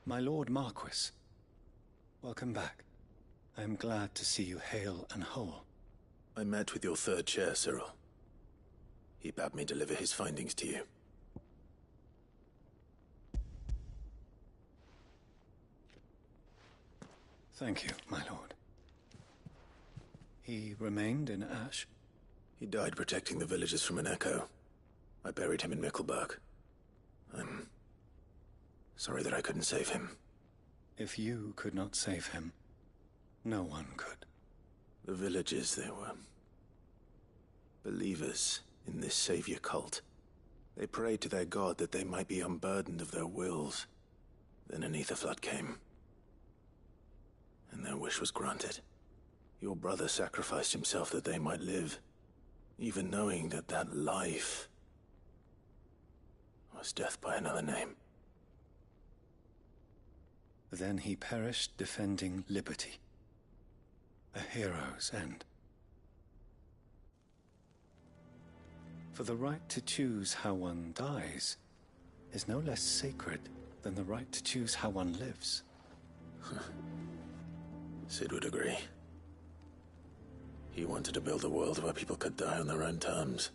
Speaker 2: My Lord Marquis, welcome back. I am glad to see you hale and whole.
Speaker 1: I met with your third chair, Cyril. He bade me deliver his findings to you.
Speaker 2: Thank you, my lord. He remained in Ash?
Speaker 1: He died protecting the villagers from an echo. I buried him in Mickelberg. I'm sorry that I couldn't save him.
Speaker 2: If you could not save him, no one could.
Speaker 1: The villagers, they were believers in this savior cult. They prayed to their god that they might be unburdened of their wills. Then an ether flood came, and their wish was granted. Your brother sacrificed himself that they might live, even knowing that that life was death by another name.
Speaker 2: then he perished defending liberty. A hero's end. For the right to choose how one dies is no less sacred than the right to choose how one lives.
Speaker 1: Sid would agree. He wanted to build a world where people could die on their own terms.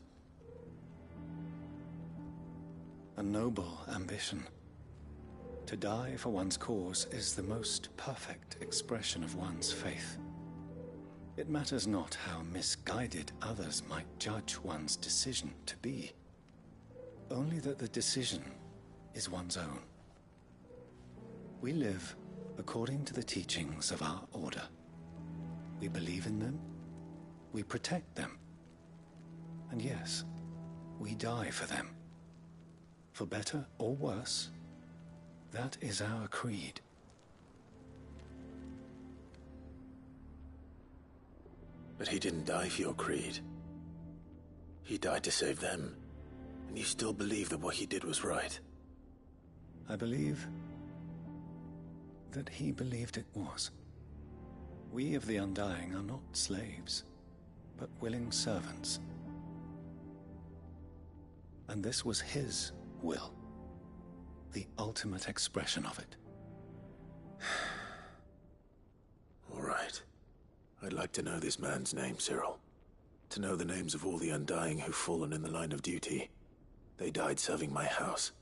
Speaker 2: A noble ambition. To die for one's cause is the most perfect expression of one's faith. It matters not how misguided others might judge one's decision to be, only that the decision is one's own. We live according to the teachings of our order. We believe in them, we protect them, and yes, we die for them. For better or worse, that is our creed.
Speaker 1: But he didn't die for your creed. He died to save them. And you still believe that what he did was right.
Speaker 2: I believe that he believed it was. We of the Undying are not slaves, but willing servants. And this was his will, the ultimate expression of it.
Speaker 1: All right. I'd like to know this man's name, Cyril. To know the names of all the Undying who've fallen in the line of duty. They died serving my house.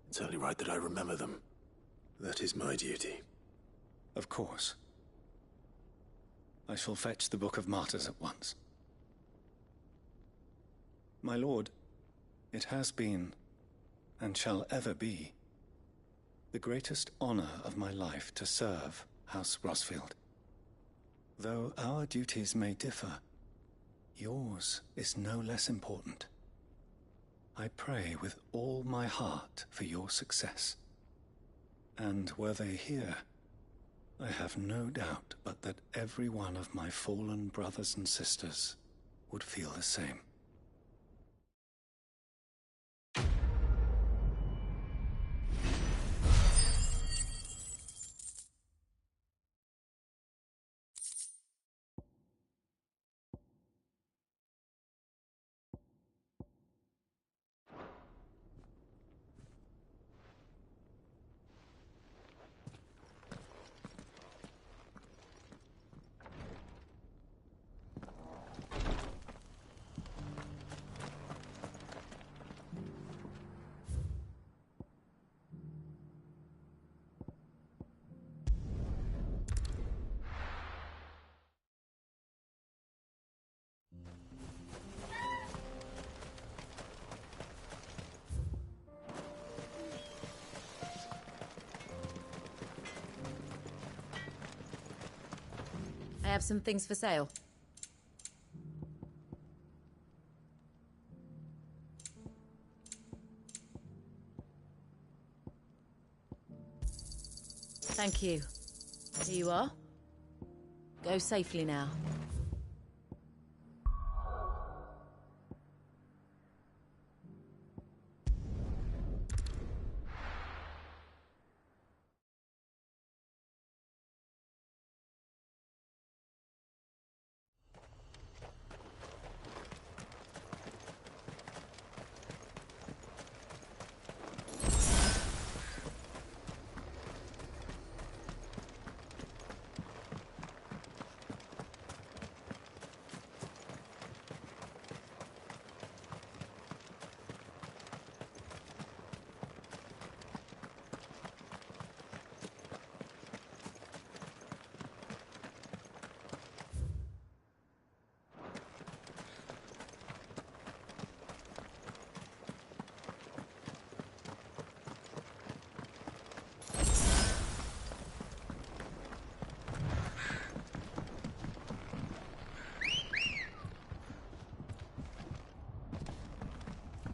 Speaker 1: It's only right that I remember them. That is my duty.
Speaker 2: Of course. I shall fetch the Book of Martyrs at once. My lord, it has been, and shall ever be, the greatest honor of my life to serve House Rosfield. Though our duties may differ, yours is no less important. I pray with all my heart for your success. And were they here, I have no doubt but that every one of my fallen brothers and sisters would feel the same.
Speaker 8: I have some things for sale. Thank you. Here you are. Go safely now.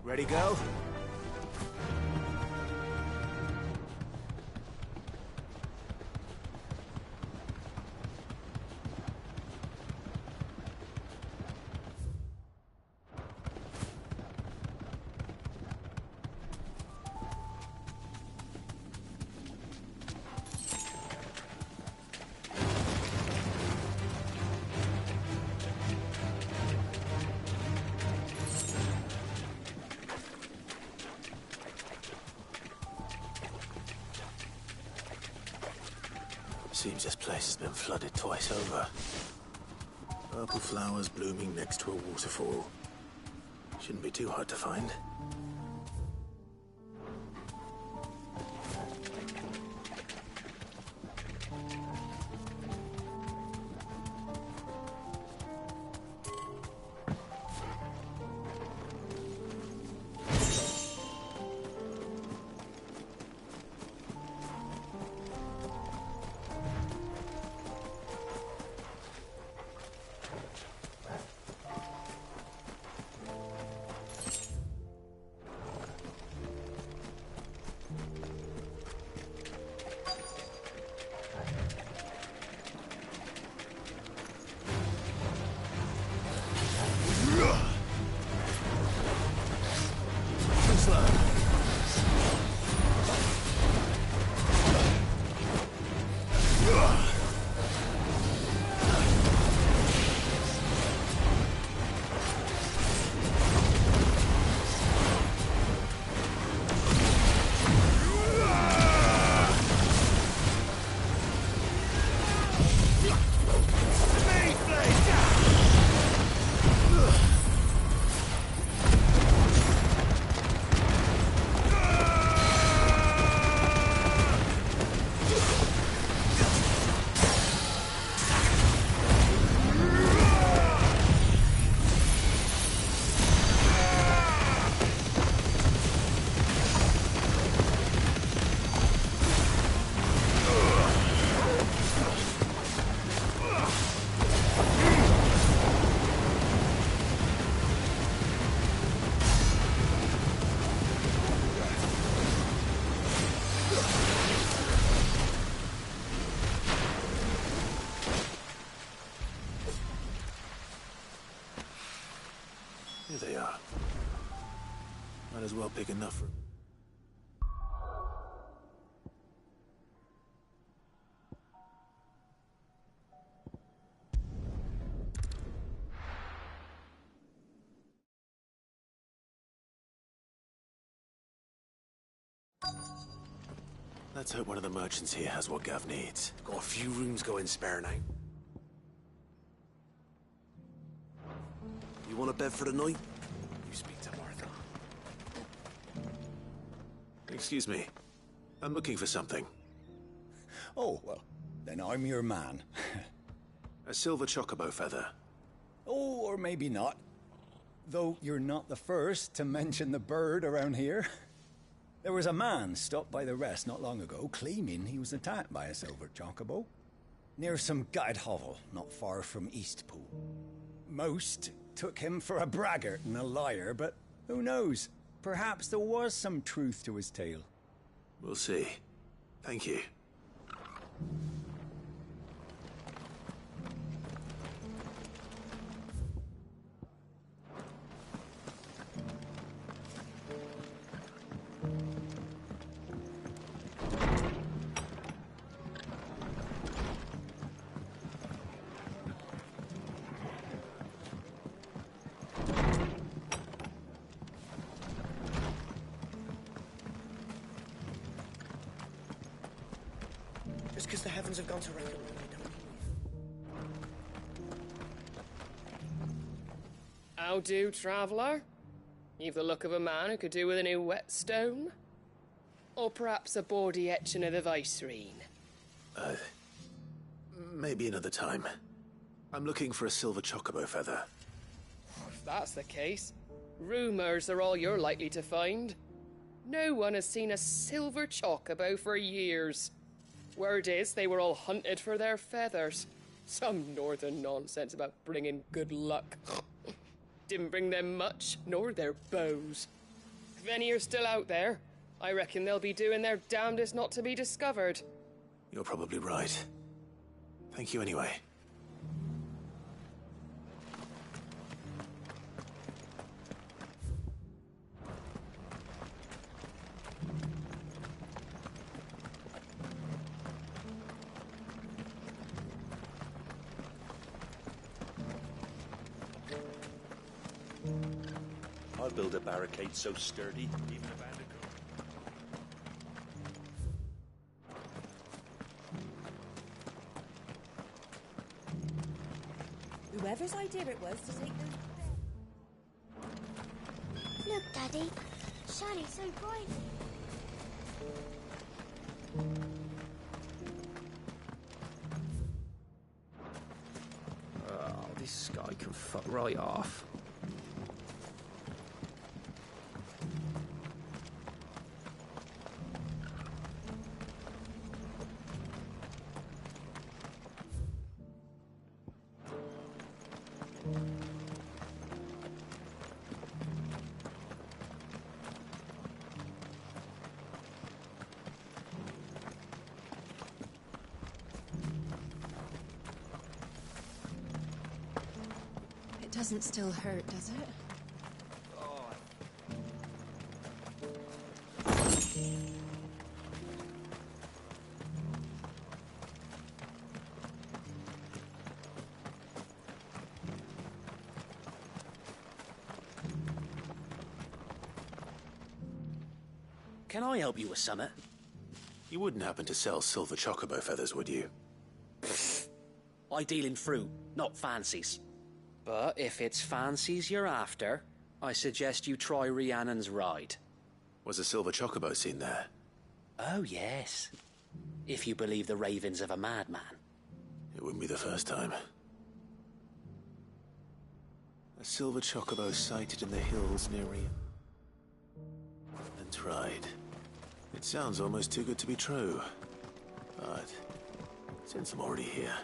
Speaker 1: Ready, go? Seems this place has been flooded twice over. Purple flowers blooming next to a waterfall. Shouldn't be too hard to find. Here they are. Might as well pick enough for... Let's hope one of the merchants here has what Gav needs.
Speaker 13: Got a few rooms going spare now. You want a bed for the night? You speak to Martha.
Speaker 1: Excuse me. I'm looking for something.
Speaker 15: Oh, well, then I'm your man.
Speaker 1: A silver chocobo feather.
Speaker 15: Oh, or maybe not. Though you're not the first to mention the bird around here. There was a man stopped by the rest not long ago, claiming he was attacked by a silver chocobo. Near some gutted hovel, not far from Eastpool. Most took him for a braggart and a liar, but who knows? Perhaps there was some truth to his tale.
Speaker 1: We'll see. Thank you.
Speaker 16: Just because the heavens have gone to record, we don't
Speaker 12: How do, traveller? You've the look of a man who could do with a new whetstone? Or perhaps a bawdy etching of the Vicereine?
Speaker 1: Maybe another time. I'm looking for a silver chocobo feather.
Speaker 12: If that's the case, rumours are all you're likely to find. No one has seen a silver chocobo for years. Word is they were all hunted for their feathers. Some northern nonsense about bringing good luck. Didn't bring them much, nor their bows. If any are still out there, I reckon they'll be doing their damnedest not to be discovered.
Speaker 1: You're probably right. Thank you anyway.
Speaker 17: I'll build a barricade so sturdy, even a bandicoot.
Speaker 18: whoever's idea it was to take those...
Speaker 7: Look, Daddy. Shining so brightly.
Speaker 4: Oh, this guy can fuck right off.
Speaker 18: Doesn't still hurt, does it?
Speaker 19: Can I help you with something?
Speaker 1: You wouldn't happen to sell silver chocobo feathers, would you?
Speaker 19: I deal in fruit, not fancies. But if it's fancies you're after, I suggest you try Rhiannon's ride.
Speaker 1: Was a silver chocobo seen there?
Speaker 19: Oh, yes. If you believe the ravings of a madman.
Speaker 1: It wouldn't be the first time. A silver chocobo sighted in the hills near Rhiannon. And tried. It sounds almost too good to be true. But since I'm already here...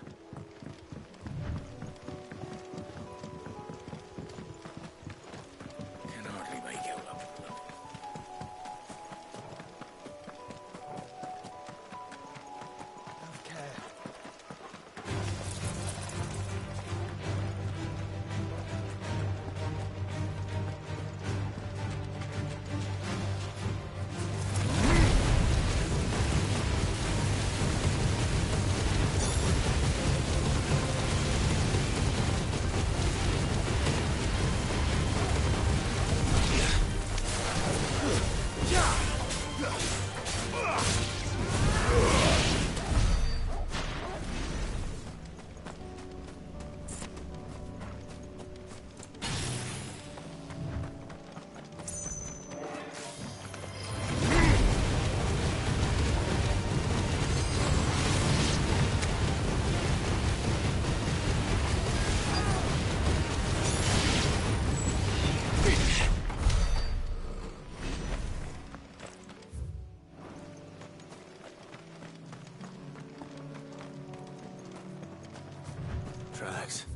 Speaker 1: Tracks.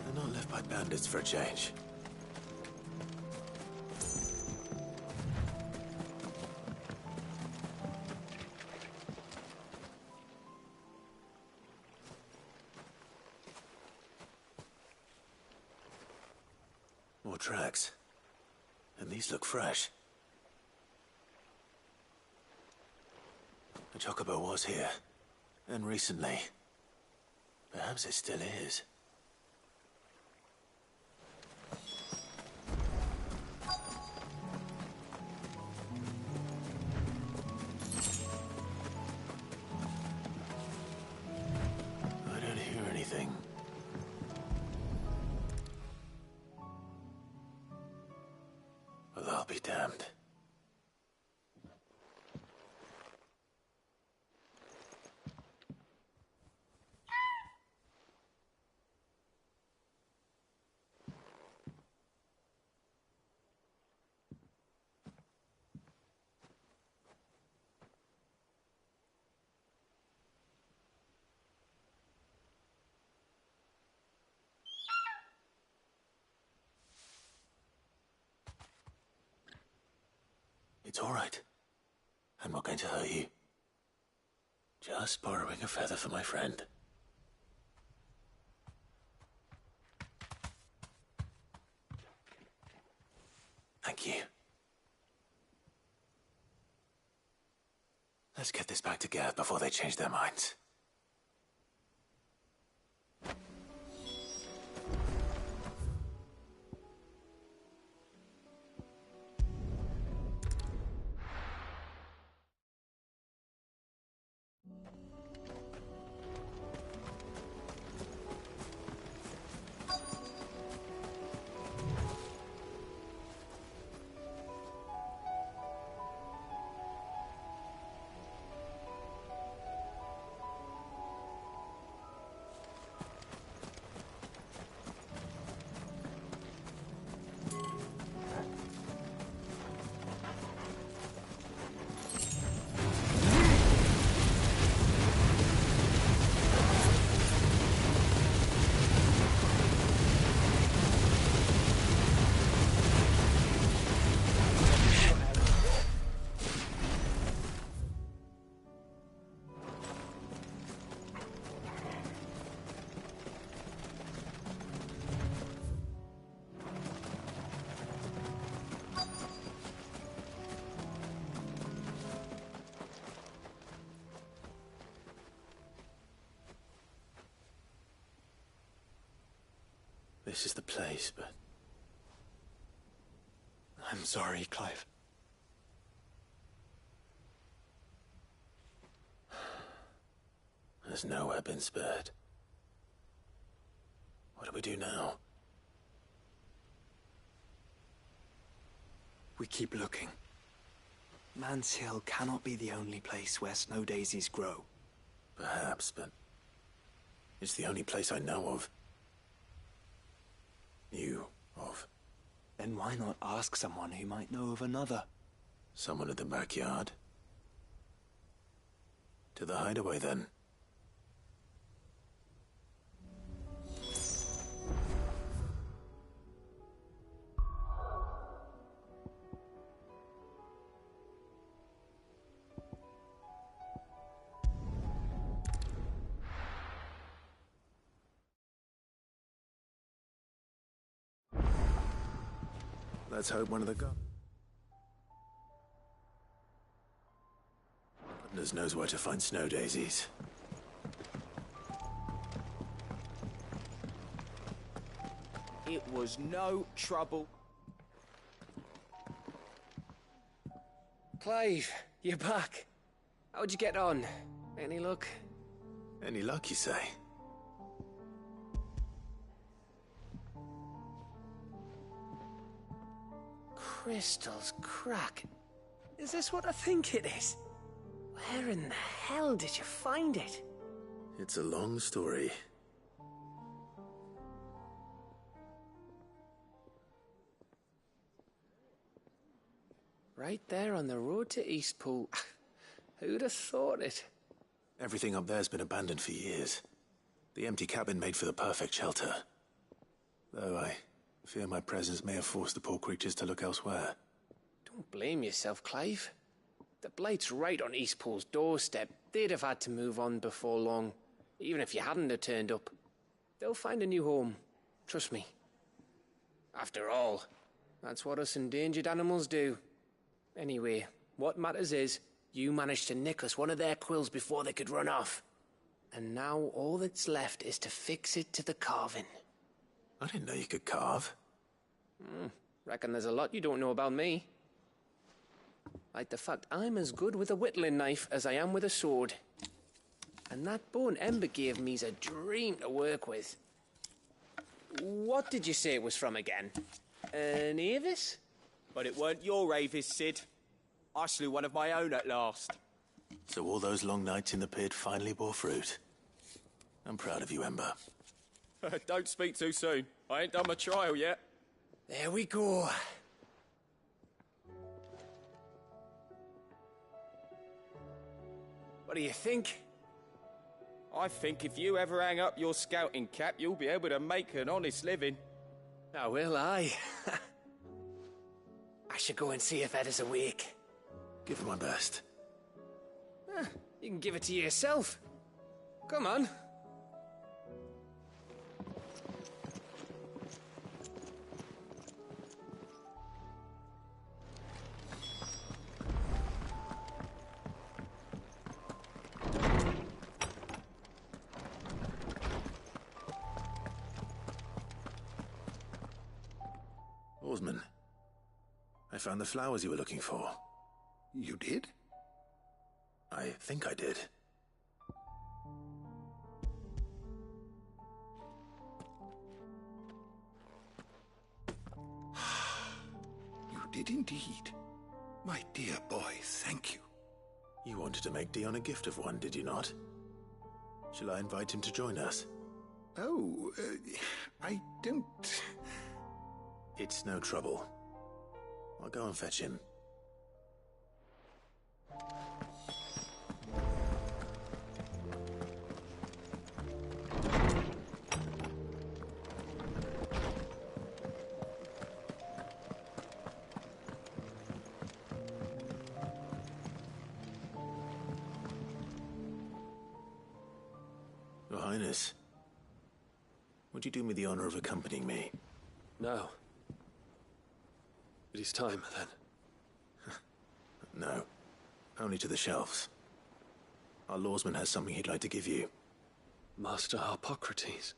Speaker 1: They're not left by bandits for a change. More tracks. And these look fresh. The chocobo was here. And recently. Perhaps it still is. I don't hear anything. Well, I'll be damned. It's all right. I'm not going to hurt you. Just borrowing a feather for my friend. Thank you. Let's get this back to Geth before they change their minds. this is the place, but...
Speaker 2: I'm sorry, Clive.
Speaker 1: There's nowhere been spared. What do we do now?
Speaker 2: We keep looking. Man's Hill cannot be the only place where snow daisies grow.
Speaker 1: Perhaps, but it's the only place I know of. Knew of.
Speaker 2: Then why not ask someone who might know of another?
Speaker 1: Someone at the backyard? To the hideaway, then. Let's hope one of the goodness knows where to find snow daisies.
Speaker 4: It was no trouble. Clive, you're back. How'd you get on? Any luck?
Speaker 1: Any luck, you say?
Speaker 4: Crystal's crack. Is this what I think it is? Where in the hell did you find it?
Speaker 1: It's a long story.
Speaker 4: Right there on the road to Eastpool. Who'd have thought it?
Speaker 1: Everything up there's been abandoned for years. The empty cabin made for the perfect shelter. Though I fear my presence may have forced the poor creatures to look elsewhere.
Speaker 4: Don't blame yourself, Clive. The Blight's right on Eastpool's doorstep. They'd have had to move on before long, even if you hadn't have turned up. They'll find a new home. Trust me. After all, that's what us endangered animals do. Anyway, what matters is, you managed to nick us one of their quills before they could run off. And now all that's left is to fix it to the carving.
Speaker 1: I didn't know you could carve.
Speaker 4: Reckon there's a lot you don't know about me. Like the fact I'm as good with a whittling knife as I am with a sword. And that bone Ember gave me's a dream to work with. What did you say it was from again? An Avis?
Speaker 20: But it weren't your Avis, Sid. I slew one of my own at last.
Speaker 1: So all those long nights in the pit finally bore fruit. I'm proud of you, Ember.
Speaker 20: Don't speak too soon. I ain't done my trial yet.
Speaker 4: There we go. What do you think?
Speaker 20: I think if you ever hang up your scouting cap, you'll be able to make an honest living.
Speaker 4: Now will I? I should go and see if Ed is awake.
Speaker 1: Give it my best.
Speaker 4: You can give it to yourself. Come on.
Speaker 1: Oarsman, I found the flowers you were looking for.
Speaker 10: You did?
Speaker 1: I think I did.
Speaker 10: You did indeed. My dear boy, thank you.
Speaker 1: You wanted to make Dion a gift of one, did you not? Shall I invite him to join us?
Speaker 10: Oh, I don't...
Speaker 1: It's no trouble. I'll go and fetch him. Your Highness, would you do me the honor of accompanying me?
Speaker 13: No. It is time, then.
Speaker 1: No. Only to the shelves. Our lawsman has something he'd like to give you.
Speaker 13: Master Harpocrates.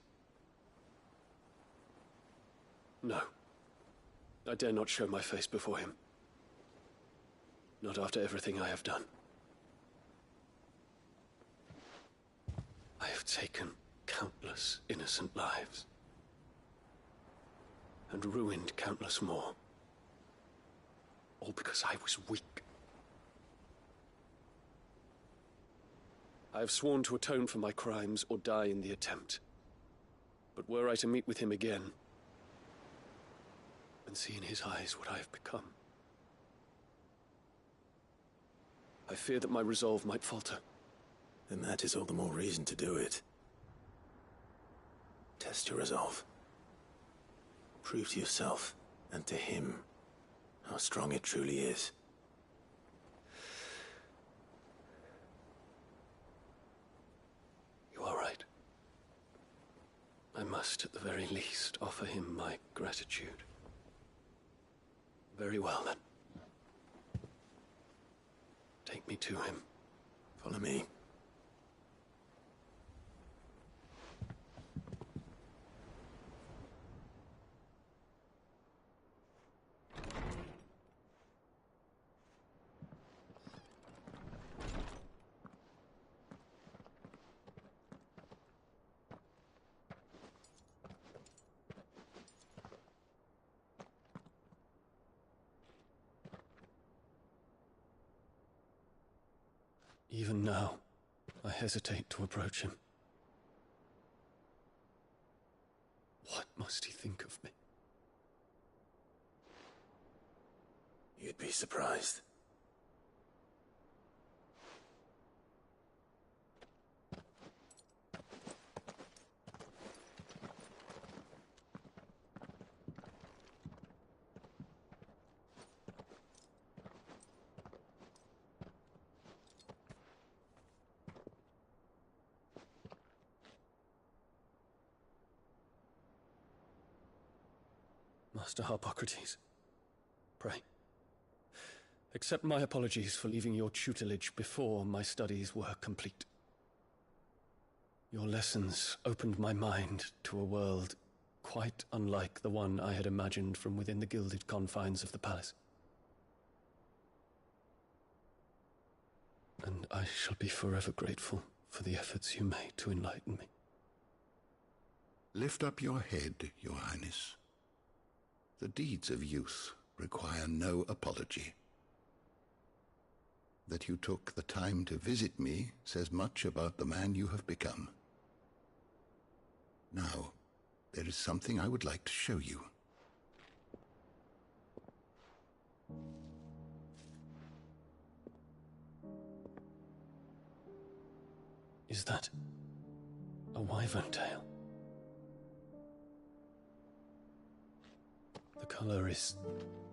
Speaker 21: No. I dare not show my face before him. Not after everything I have done. I have taken countless innocent lives. And ruined countless more. All because I was weak. I have sworn to atone for my crimes or die in the attempt. But were I to meet with him again, and see in his eyes what I have become, I fear that my resolve might falter.
Speaker 1: Then that is all the more reason to do it. Test your resolve. Prove to yourself, and to him, how strong it truly is.
Speaker 21: You are right. I must, at the very least, offer him my gratitude. Very well, then. Take me to him.
Speaker 1: Follow me.
Speaker 21: Even now, I hesitate to approach him. What must he think of me?
Speaker 1: You'd be surprised.
Speaker 21: Master Harpocrates, pray, accept my apologies for leaving your tutelage before my studies were complete. Your lessons opened my mind to a world quite unlike the one I had imagined from within the gilded confines of the palace. And I shall be forever grateful for the efforts you made to enlighten me.
Speaker 10: Lift up your head, Your Highness. The deeds of youth require no apology. That you took the time to visit me says much about the man you have become. Now, there is something I would like to show you.
Speaker 21: Is that a wyvern tail? The color is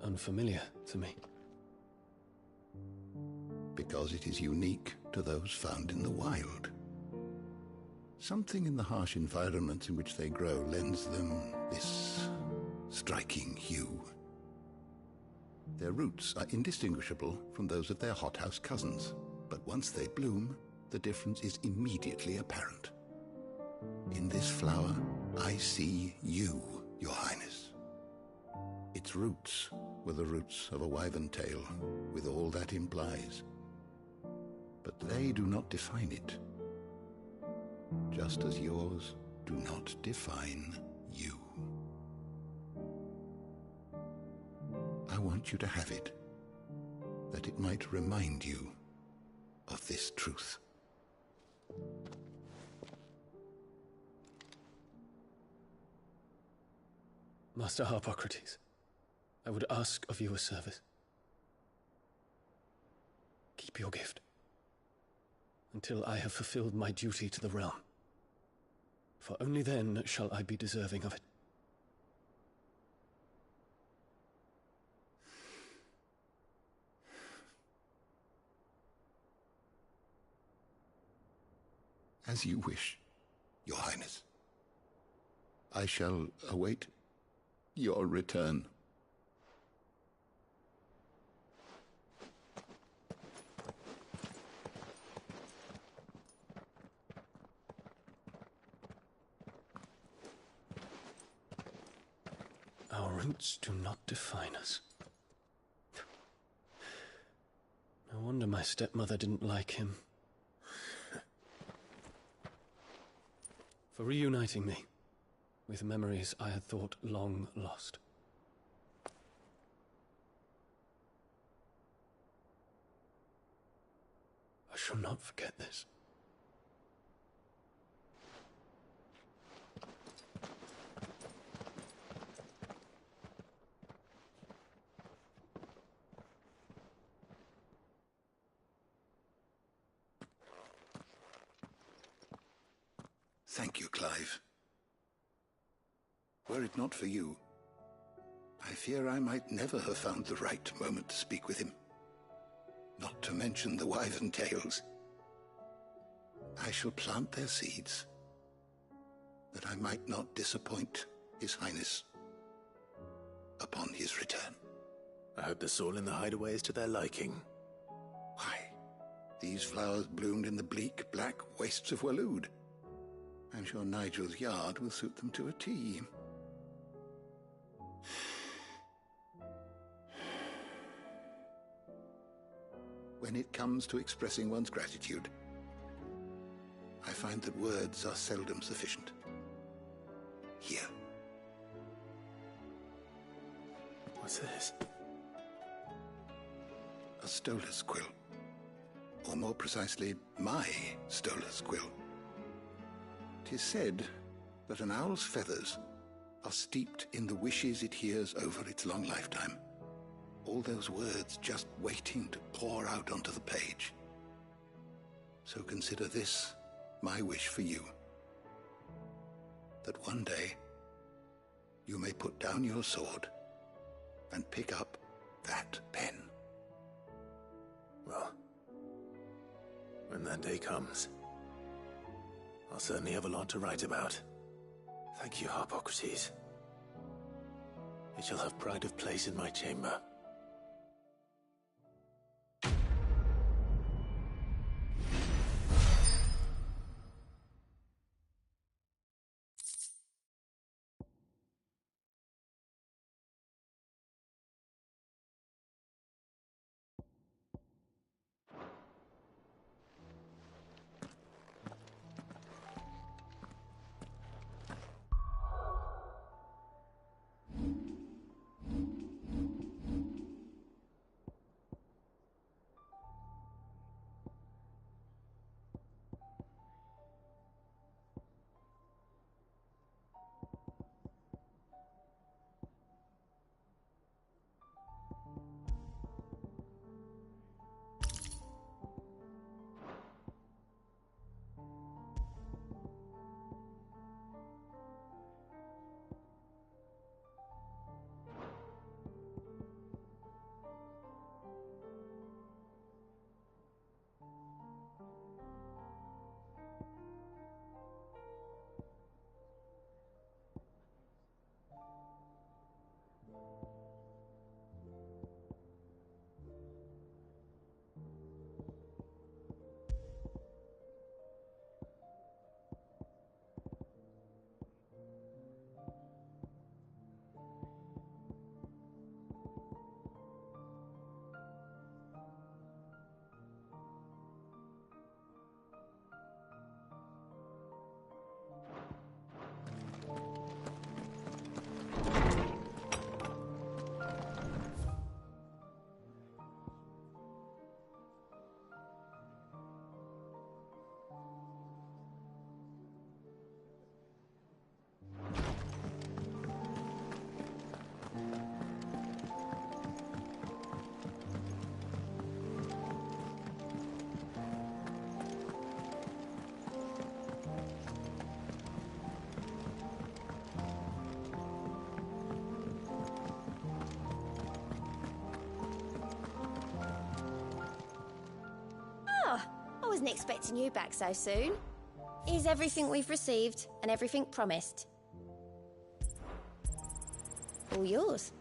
Speaker 21: unfamiliar to me.
Speaker 10: Because it is unique to those found in the wild. Something in the harsh environments in which they grow lends them this striking hue. Their roots are indistinguishable from those of their hothouse cousins, but once they bloom, the difference is immediately apparent. In this flower, I see you, Your Highness. Its roots were the roots of a wyvern tail, with all that implies. But they do not define it, just as yours do not define you. I want you to have it, that it might remind you of this truth.
Speaker 21: Master Harpocrates, I would ask of you a service. Keep your gift until I have fulfilled my duty to the realm, for only then shall I be deserving of it.
Speaker 10: As you wish, Your Highness. I shall await your return.
Speaker 21: Our roots do not define us. No wonder my stepmother didn't like him. For reuniting me with memories I had thought long lost. I shall not forget this.
Speaker 10: Thank you, Clive. Were it not for you, I fear I might never have found the right moment to speak with him. Not to mention the wyvern tales. I shall plant their seeds, that I might not disappoint His Highness upon his return.
Speaker 1: I hope the soil in the hideaway is to their liking.
Speaker 10: Why, these flowers bloomed in the bleak, black wastes of Waloed. I'm sure Nigel's yard will suit them to a T. When it comes to expressing one's gratitude, I find that words are seldom sufficient. Here.
Speaker 1: What's this?
Speaker 10: A stolas quill. Or more precisely, my stolas quill. 'Tis said that an owl's feathers are steeped in the wishes it hears over its long lifetime. All those words just waiting to pour out onto the page. So consider this my wish for you. That one day you may put down your sword and pick up that pen.
Speaker 1: Well, when that day comes, I'll certainly have a lot to write about. Thank you, Harpocrates. It shall have pride of place in my chamber.
Speaker 3: I wasn't expecting you back so soon. Is everything we've received and everything promised? All yours.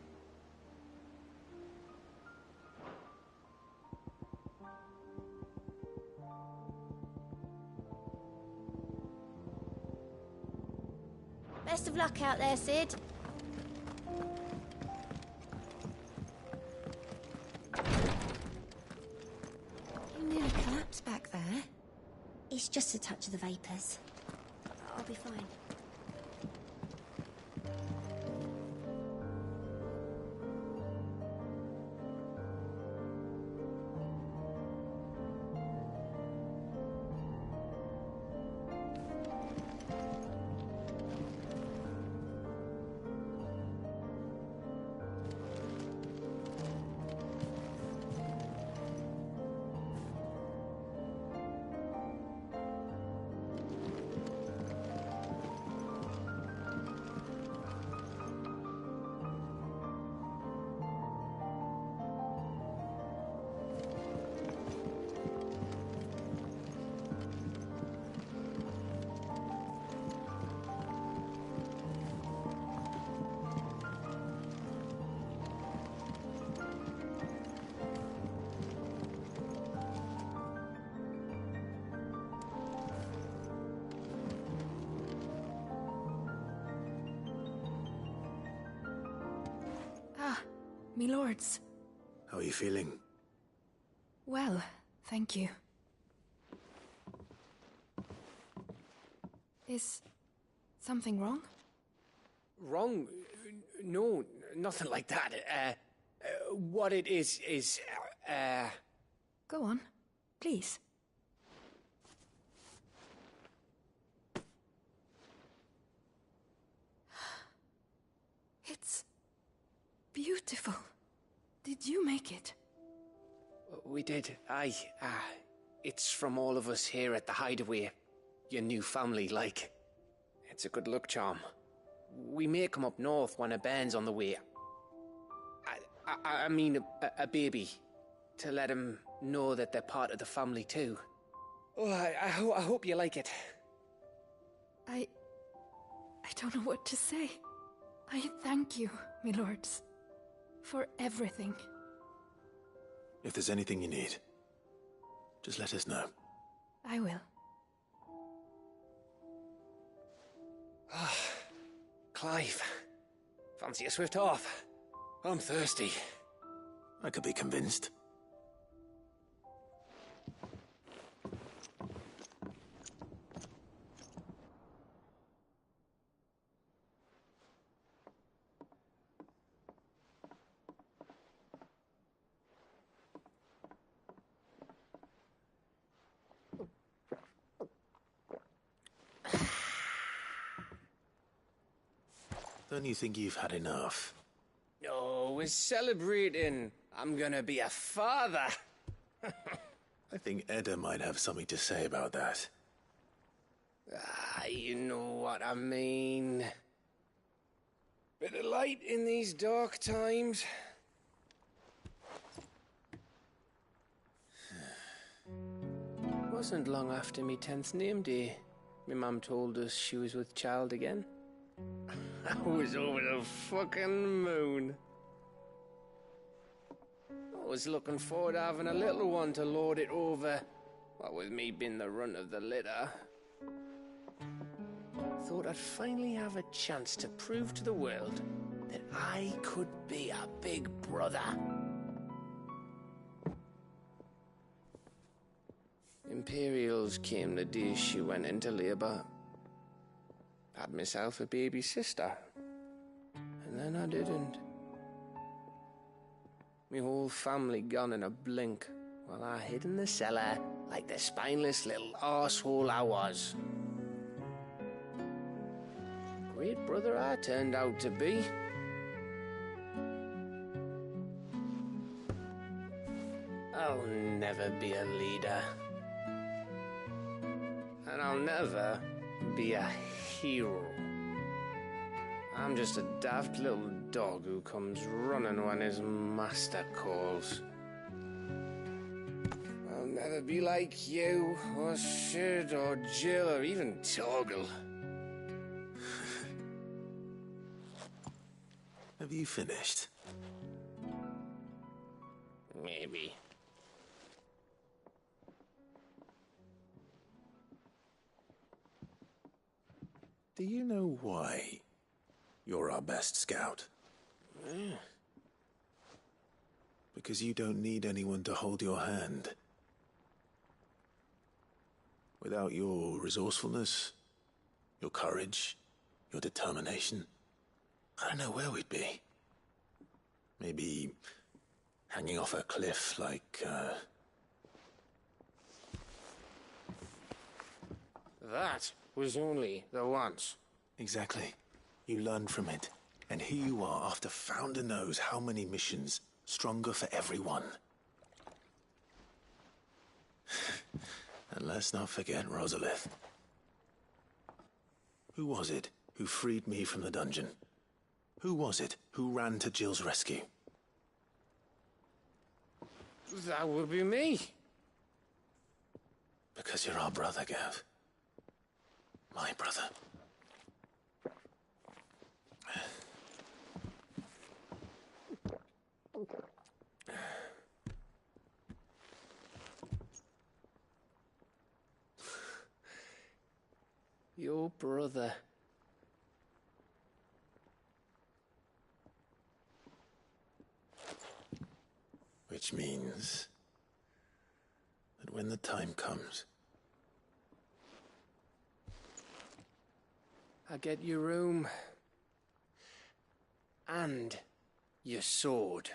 Speaker 3: Best of luck out there, Sid.
Speaker 18: It's back there.
Speaker 7: It's just a touch of the vapors. I'll be fine.
Speaker 18: Me lords.
Speaker 1: How are you feeling?
Speaker 18: Well, thank you. Is something wrong?
Speaker 4: Wrong? No, nothing like that. What it is...
Speaker 18: Go on, please. It's beautiful. Did you make it?
Speaker 4: We did, aye. It's from all of us here at the Hideaway. Your new family, like. It's a good luck charm. We may come up north when a band's on the way. I mean a baby. To let him know that they're part of the family too. Oh, I hope you like it.
Speaker 18: I don't know what to say. I thank you, my lords, for everything.
Speaker 1: If there's anything you need, just let us know.
Speaker 18: I will.
Speaker 4: Clive, fancy a swift off? I'm thirsty.
Speaker 1: I could be convinced. Don't you think you've had enough?
Speaker 4: No, we're celebrating. I'm gonna be a father.
Speaker 1: I think Edda might have something to say about that.
Speaker 4: You know what I mean. Bit of light in these dark times. Wasn't long after me 10th name day, my mum told us she was with child again. I was over the fucking moon. I was looking forward to having a little one to lord it over, what with me being the runt of the litter. Thought I'd finally have a chance to prove to the world that I could be a big brother. Imperials came the day she went into labour. Had myself a baby sister. And then I didn't. Me whole family gone in a blink, while I hid in the cellar like the spineless little arsehole I was. Great brother I turned out to be. I'll never be a leader. And I'll never be a hero. I'm just a daft little dog who comes running when his master calls. I'll never be like you, or Sid, or Jill, or even Torgal.
Speaker 1: Have you finished?
Speaker 4: Maybe.
Speaker 1: Do you know why you're our best scout? Because you don't need anyone to hold your hand. Without your resourcefulness, your courage, your determination, I don't know where we'd be. Maybe hanging off a cliff like,
Speaker 4: That was only the once.
Speaker 1: Exactly. You learned from it. And here you are after Founder knows how many missions, stronger for everyone. And let's not forget Rosalith. Who was it who freed me from the dungeon? Who was it who ran to Jill's rescue?
Speaker 4: That would be me.
Speaker 1: Because you're our brother, Gav. My brother.
Speaker 4: Your brother.
Speaker 1: Which means that when the time comes,
Speaker 4: I get your room. And your sword.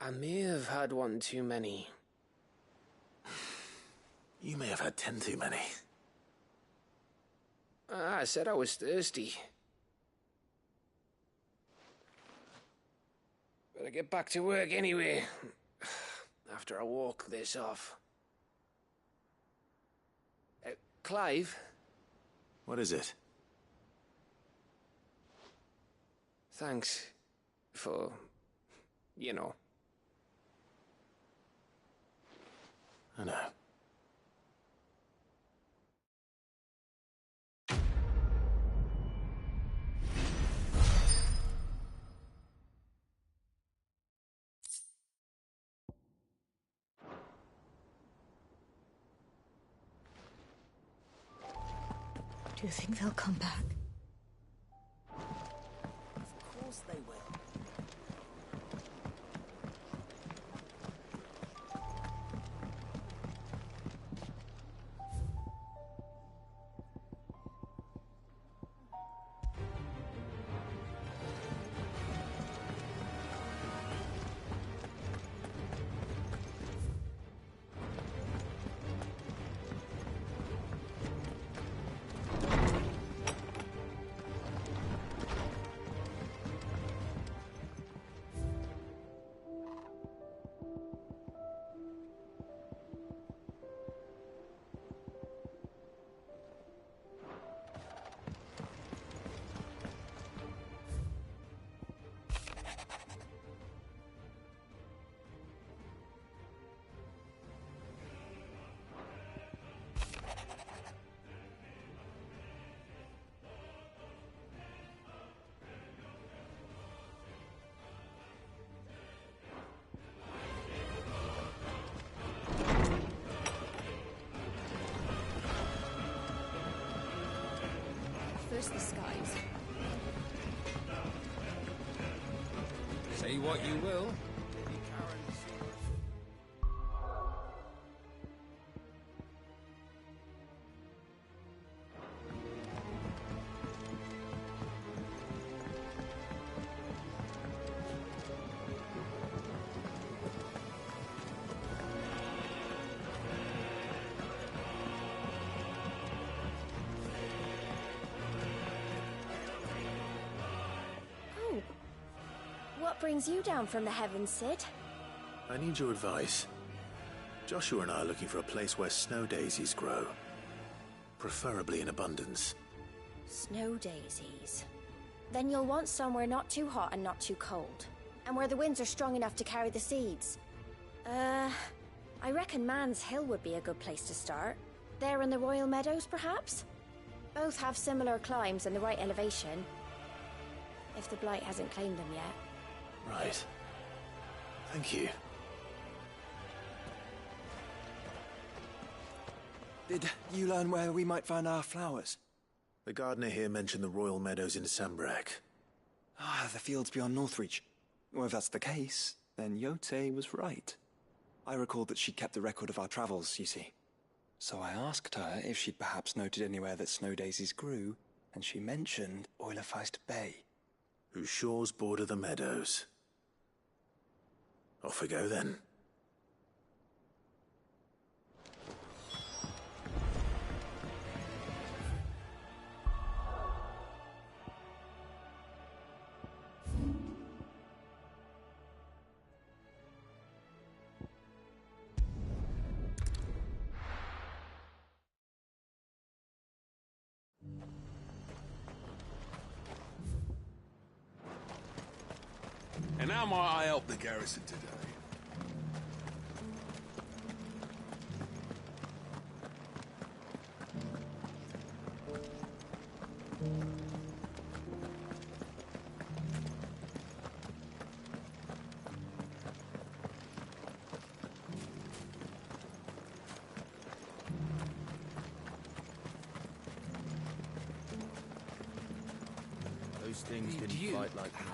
Speaker 4: I may have had one too many.
Speaker 1: you may have had 10 too many.
Speaker 4: I said I was thirsty. Better get back to work anyway, after I walk this off. Clive?
Speaker 1: What is it?
Speaker 4: Thanks for, you know.
Speaker 1: I know.
Speaker 8: Do you think they'll come back?
Speaker 16: Of course they will.
Speaker 3: First the skies.
Speaker 20: Say what you will.
Speaker 3: What brings you down from the heavens, Sid?
Speaker 1: I need your advice. Joshua and I are looking for a place where snow daisies grow. Preferably in abundance.
Speaker 3: Snow daisies. Then you'll want somewhere not too hot and not too cold. And where the winds are strong enough to carry the seeds. I reckon Man's Hill would be a good place to start. There in the Royal Meadows, perhaps? Both have similar climbs and the right elevation. if the Blight hasn't claimed them yet.
Speaker 1: Right. Thank you.
Speaker 2: Did you learn where we might find our flowers?
Speaker 1: The gardener here mentioned the royal meadows in Sambrak.
Speaker 2: Ah, the fields beyond Northreach. Well, if that's the case, then Yote was right. I recalled that she kept the record of our travels, you see. So I asked her if she'd perhaps noted anywhere that snow daisies grew, and she mentioned Oilafeist Bay.
Speaker 1: Whose shores border the meadows. Off we go then.
Speaker 5: And how might I help the garrison today?
Speaker 22: Those things didn't fight like that.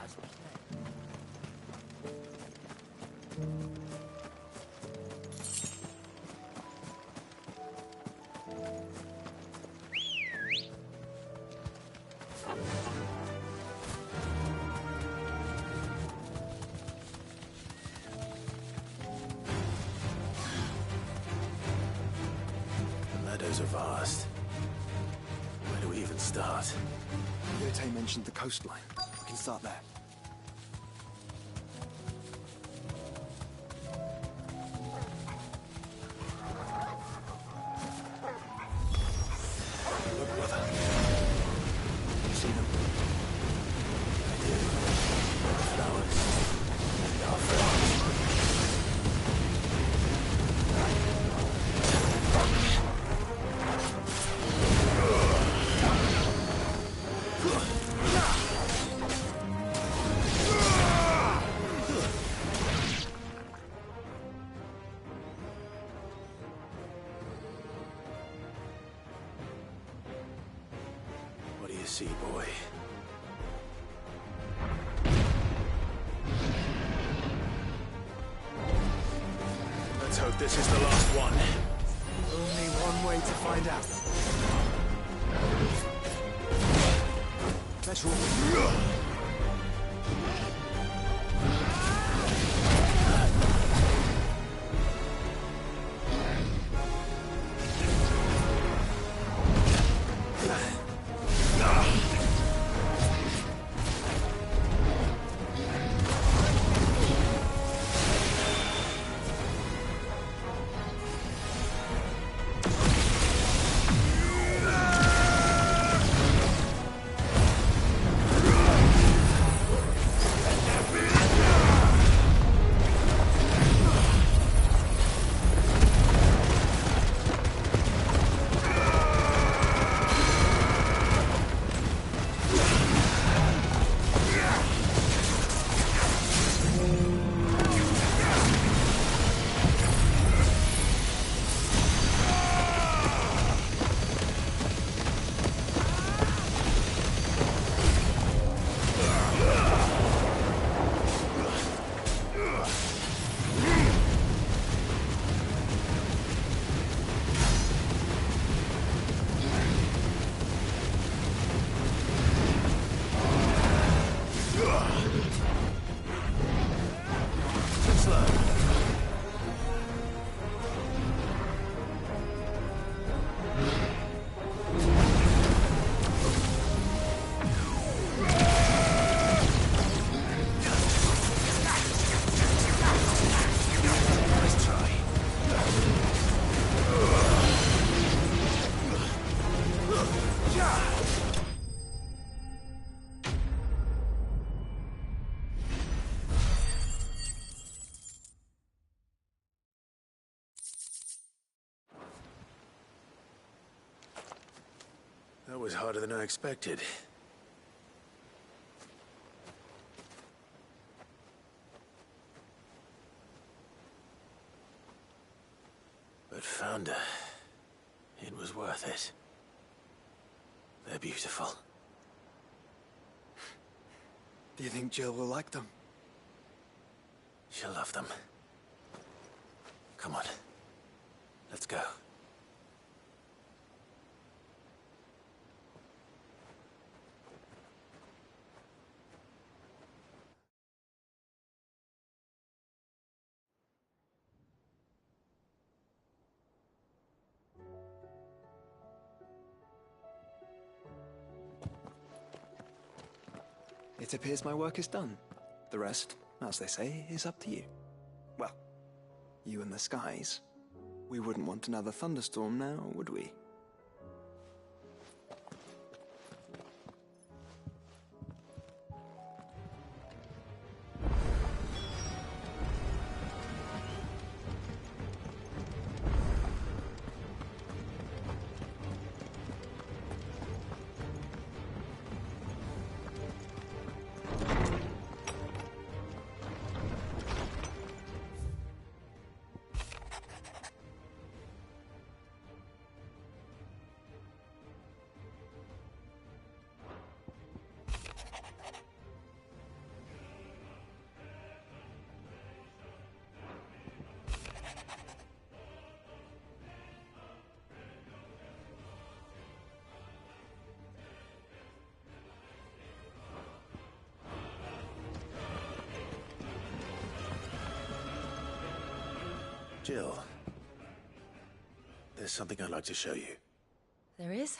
Speaker 1: The meadows are vast. Where do we even start?
Speaker 2: Yote mentioned the coastline. We can start there. Look, brother. You see them?
Speaker 1: I do. Flowers. They are flowers. What do you see, boy? Let's hope this is the last one.
Speaker 2: Only one way to find out. Let's roll.
Speaker 1: That was harder than I expected. Found her. It was worth it. They're beautiful.
Speaker 2: Do you think Jill will like them?
Speaker 1: She'll love them. Come on. Let's go.
Speaker 2: It appears my work is done. The rest, as they say, is up to you. Well, you and the skies. We wouldn't want another thunderstorm now, would we?
Speaker 1: Jill, there's something I'd like to show you.
Speaker 6: There is?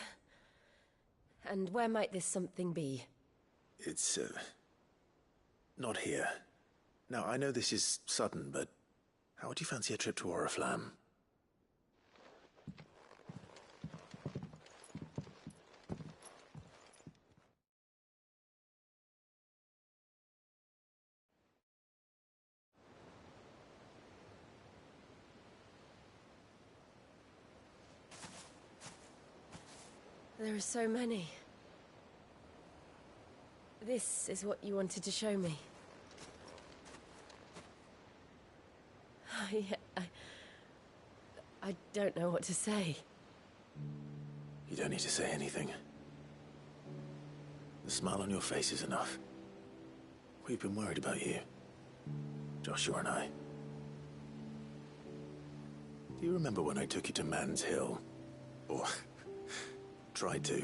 Speaker 6: And where might this something be?
Speaker 1: It's, not here. Now, I know this is sudden, but how would you fancy a trip to Oriflamme?
Speaker 6: There are so many. This is what you wanted to show me. I don't know what to say.
Speaker 1: You don't need to say anything. The smile on your face is enough. We've been worried about you, Joshua and I. Do you remember when I took you to Man's Hill? Or tried to?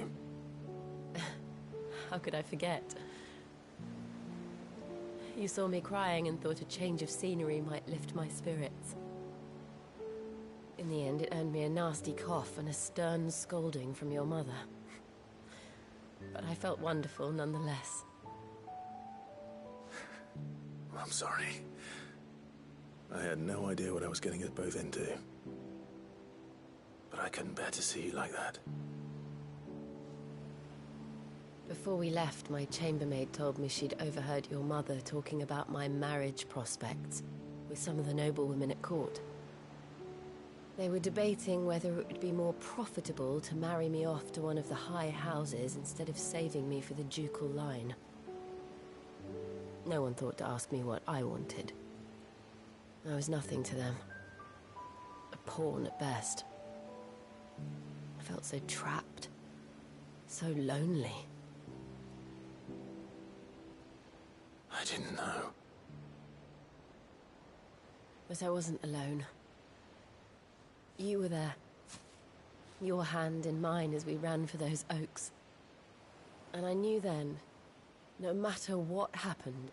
Speaker 6: How could I forget? You saw me crying and thought a change of scenery might lift my spirits. In the end, it earned me a nasty cough and a stern scolding from your mother. But I felt wonderful nonetheless.
Speaker 1: I'm sorry. I had no idea what I was getting us both into. But I couldn't bear to see you like that.
Speaker 6: Before we left, my chambermaid told me she'd overheard your mother talking about my marriage prospects with some of the noblewomen at court. They were debating whether it would be more profitable to marry me off to one of the high houses instead of saving me for the ducal line. No one thought to ask me what I wanted. I was nothing to them. A pawn at best. I felt so trapped. So lonely.
Speaker 1: I didn't know.
Speaker 6: But I wasn't alone. You were there. Your hand in mine as we ran for those oaks. And I knew then, no matter what happened,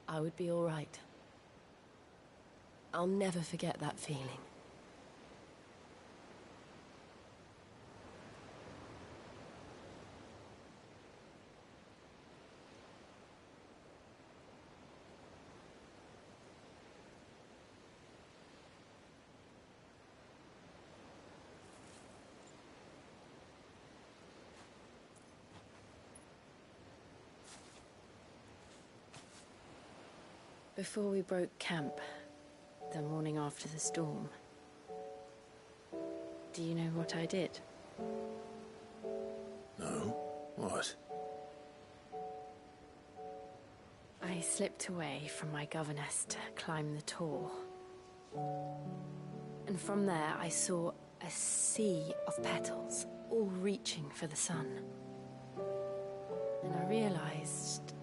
Speaker 6: I would be all right. I'll never forget that feeling. Before we broke camp, the morning after the storm, do you know what I did?
Speaker 1: No? What?
Speaker 18: I slipped away from my governess to climb the tor.
Speaker 6: And from there, I saw a sea of petals, all reaching for the sun. And I realized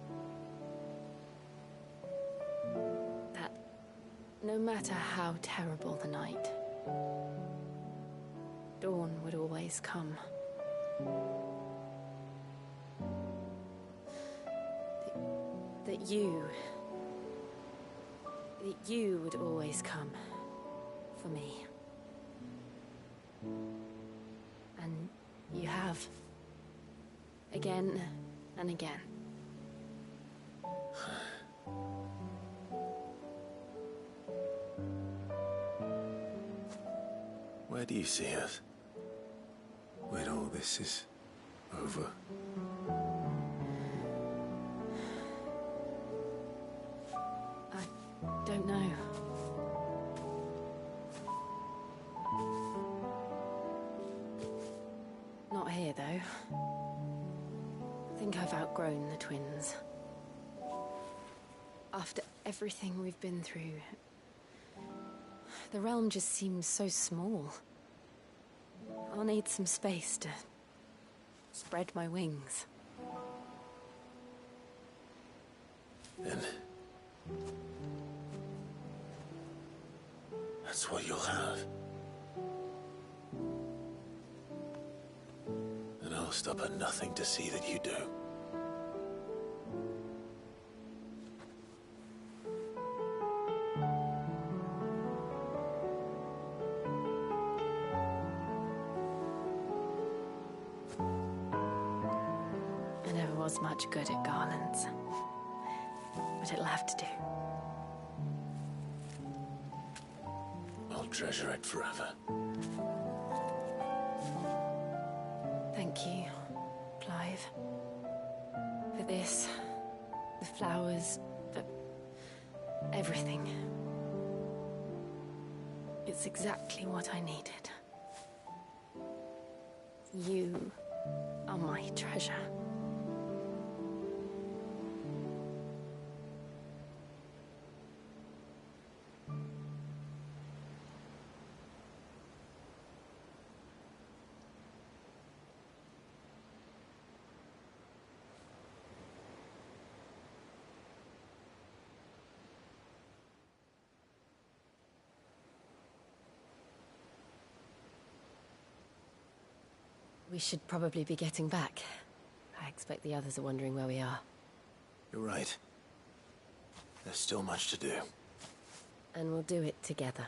Speaker 6: that no matter how terrible the night, dawn would always come. That you would always come for me. And you have. Again and again.
Speaker 1: Where do you see us? When all this is over?
Speaker 6: I don't know. Not here, though. I think I've outgrown the twins. After everything we've been through, the realm just seems so small. I'll need some space to spread my wings.
Speaker 1: And that's what you'll have. And I'll stop at nothing to see that you do.
Speaker 6: I never was much good at garlands, but it'll have to do.
Speaker 1: I'll treasure it forever.
Speaker 6: Thank you, Clive. For this, the flowers, for everything. It's exactly what I needed. You are my treasure. We should probably be getting back. I expect the others are wondering where we are.
Speaker 1: You're right. There's still much to do.
Speaker 6: And we'll do it together.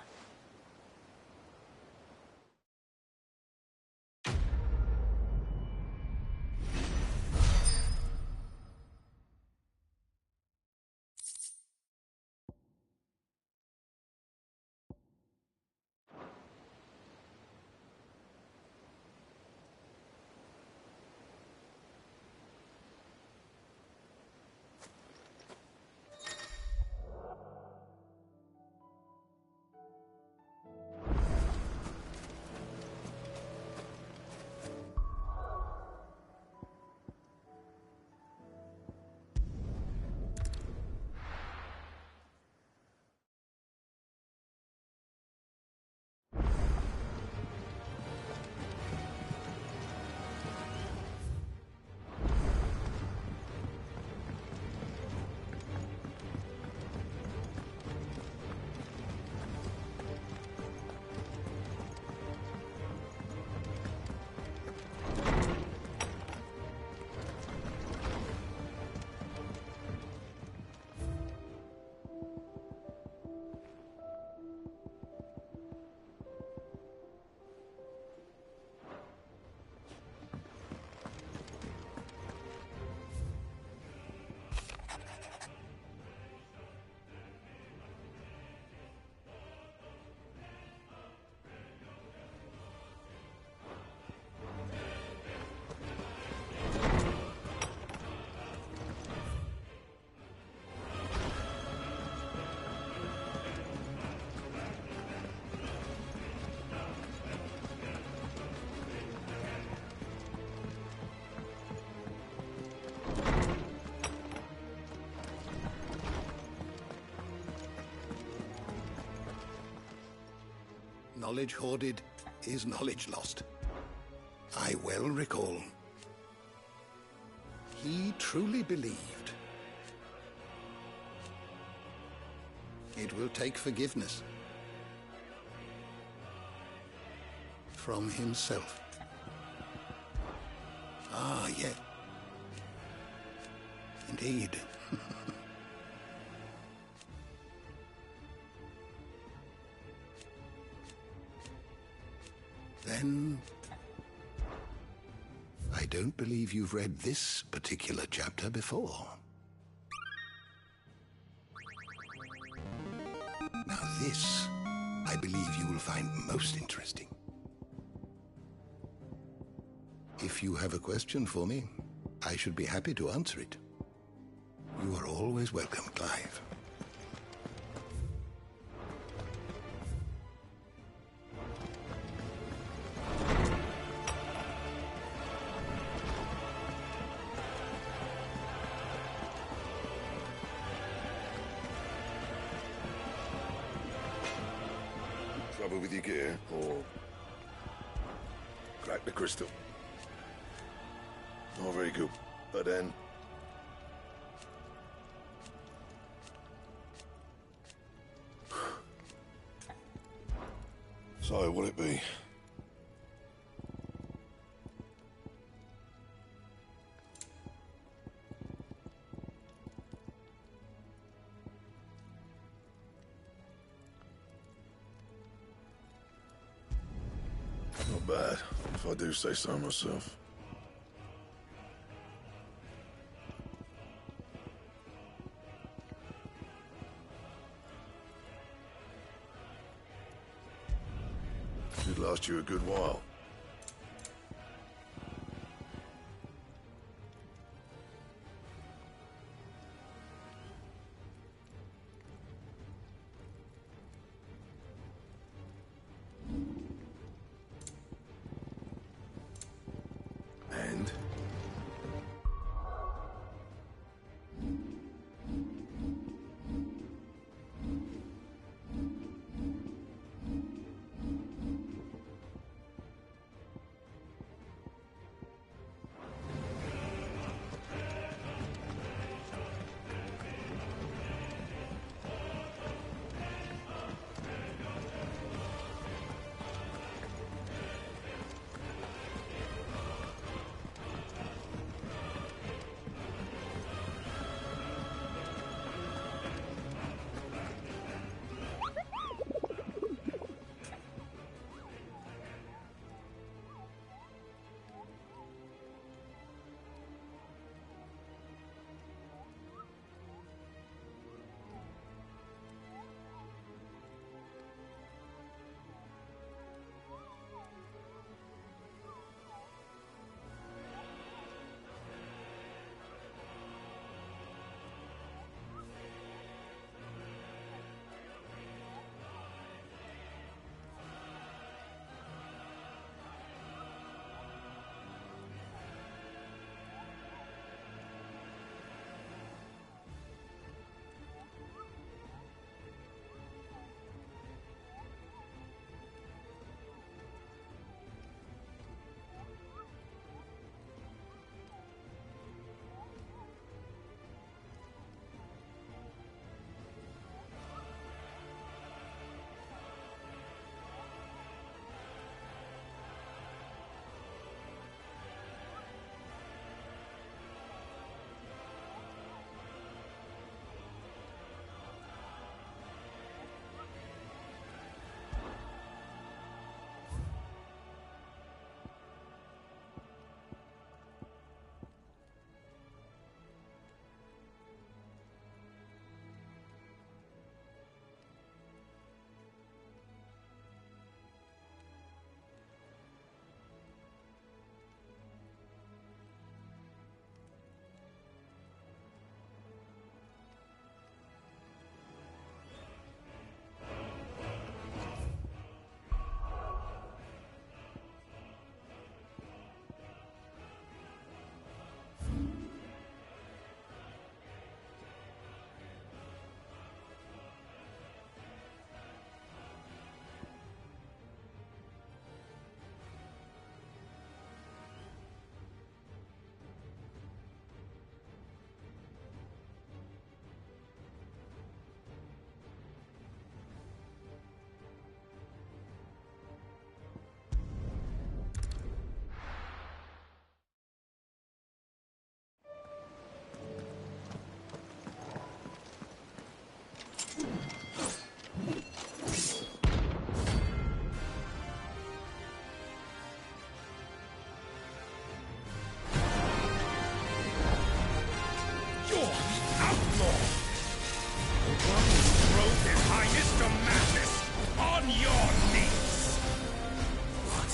Speaker 10: knowledge hoarded is knowledge lost. I well recall. He truly believed. It will take forgiveness from himself. Ah, yeah. Indeed. Then I don't believe you've read this particular chapter before. Now this, I believe you will find most interesting. If you have a question for me, I should be happy to answer it. You are always welcome, Clive.
Speaker 9: Trouble with your gear, or crack the crystal? Not very good. But then, so will it be? Not bad, if I do say so myself. Should last you a good while. And?
Speaker 11: outlaw! The one who throws his highness to madness on your knees!
Speaker 1: What?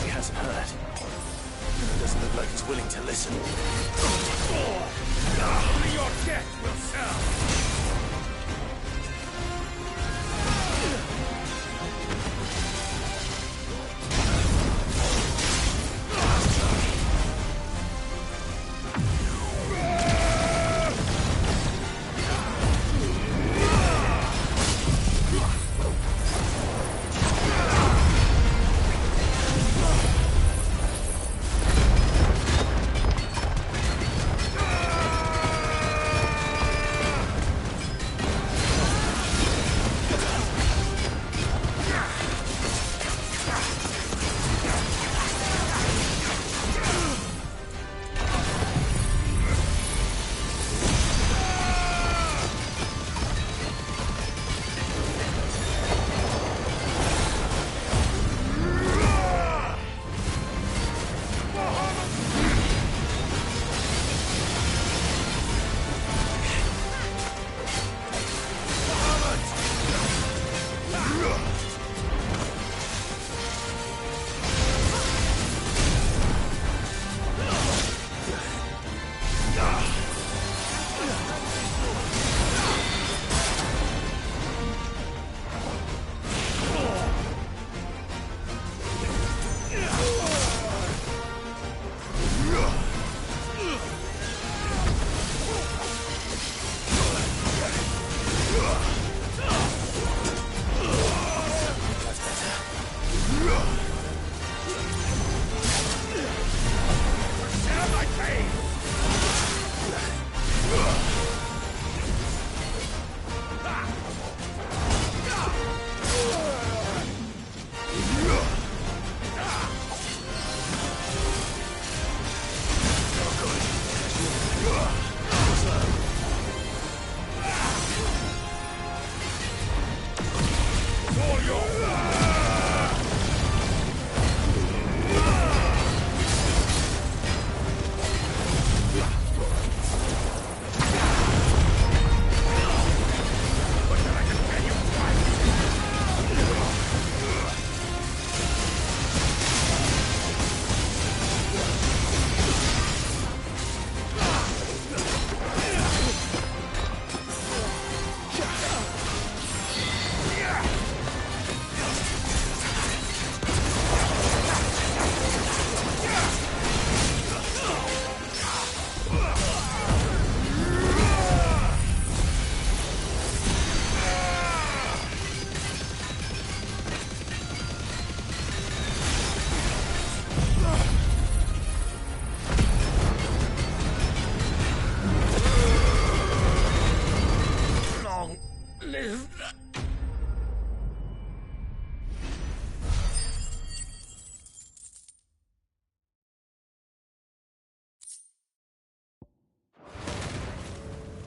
Speaker 1: He hasn't heard. It doesn't look like he's willing to listen.
Speaker 11: Only your death will serve!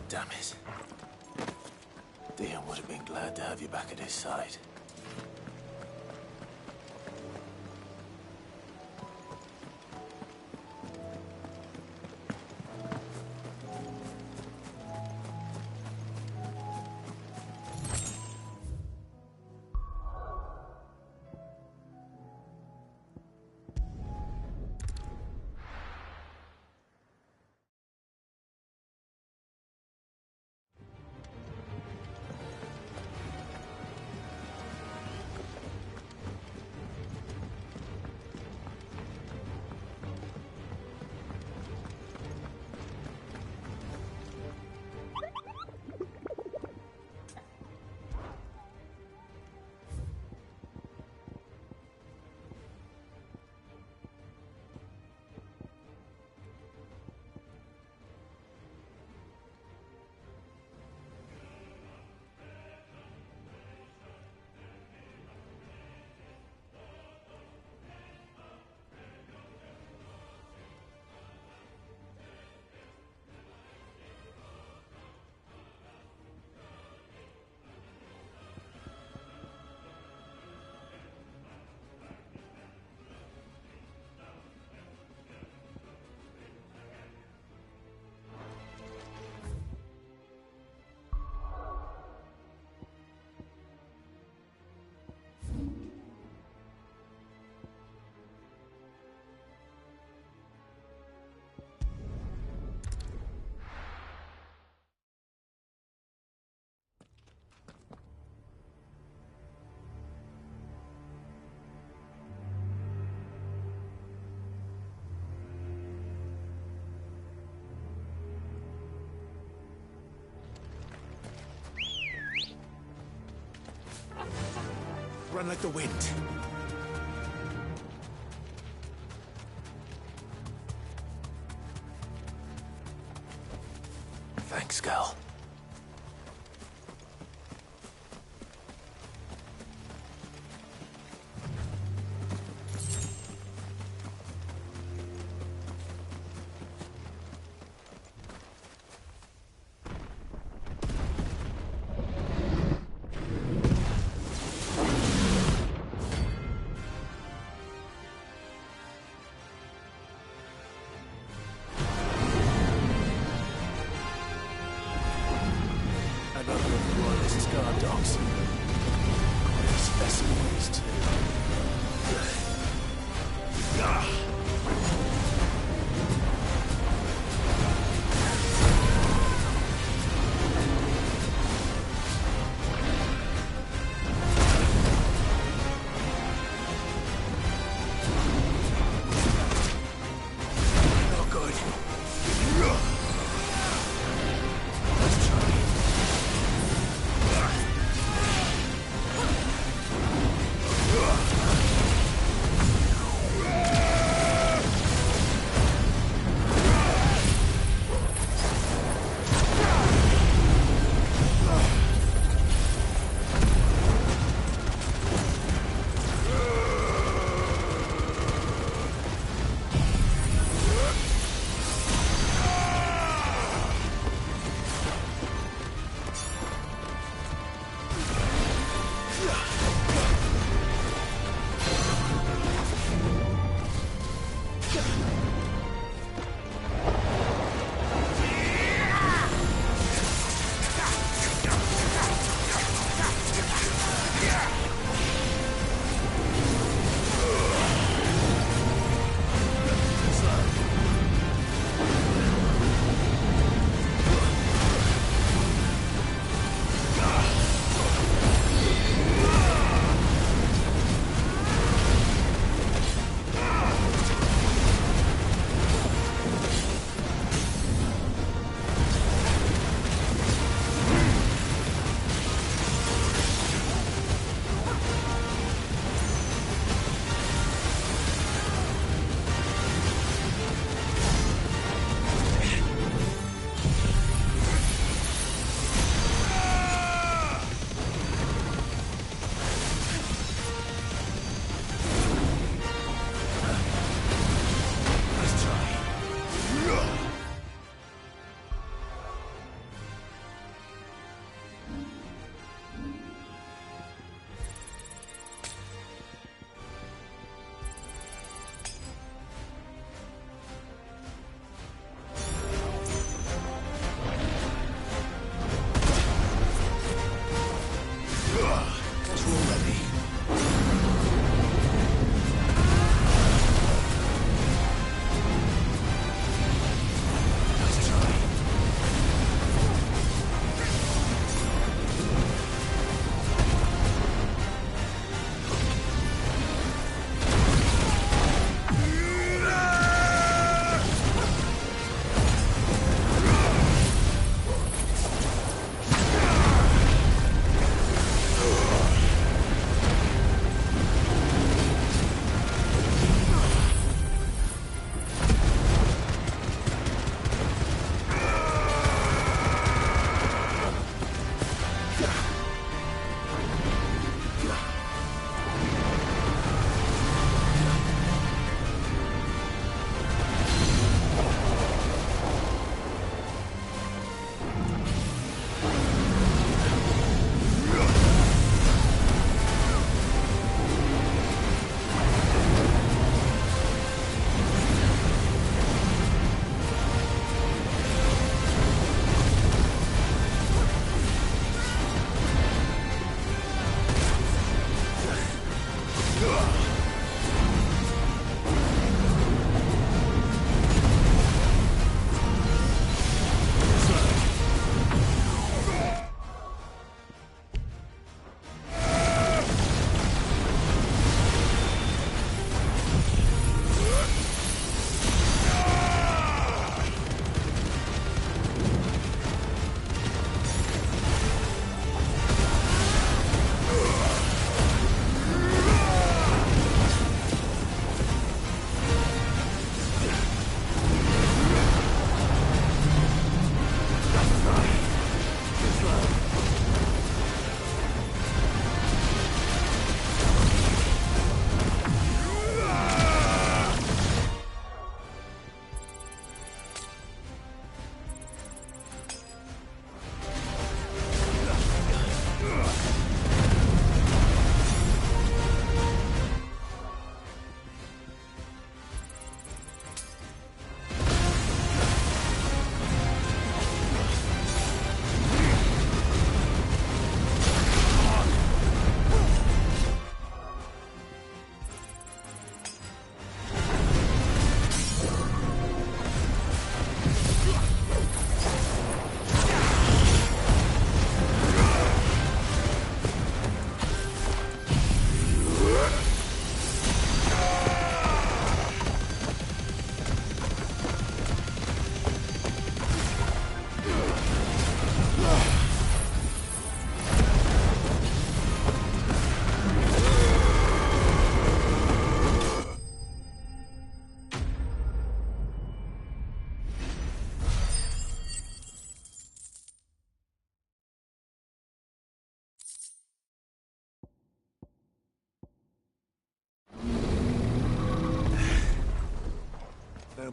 Speaker 1: Damn it. Dion would have been glad to have you back at his side. run like the wind. Thanks, Gal. Ugh!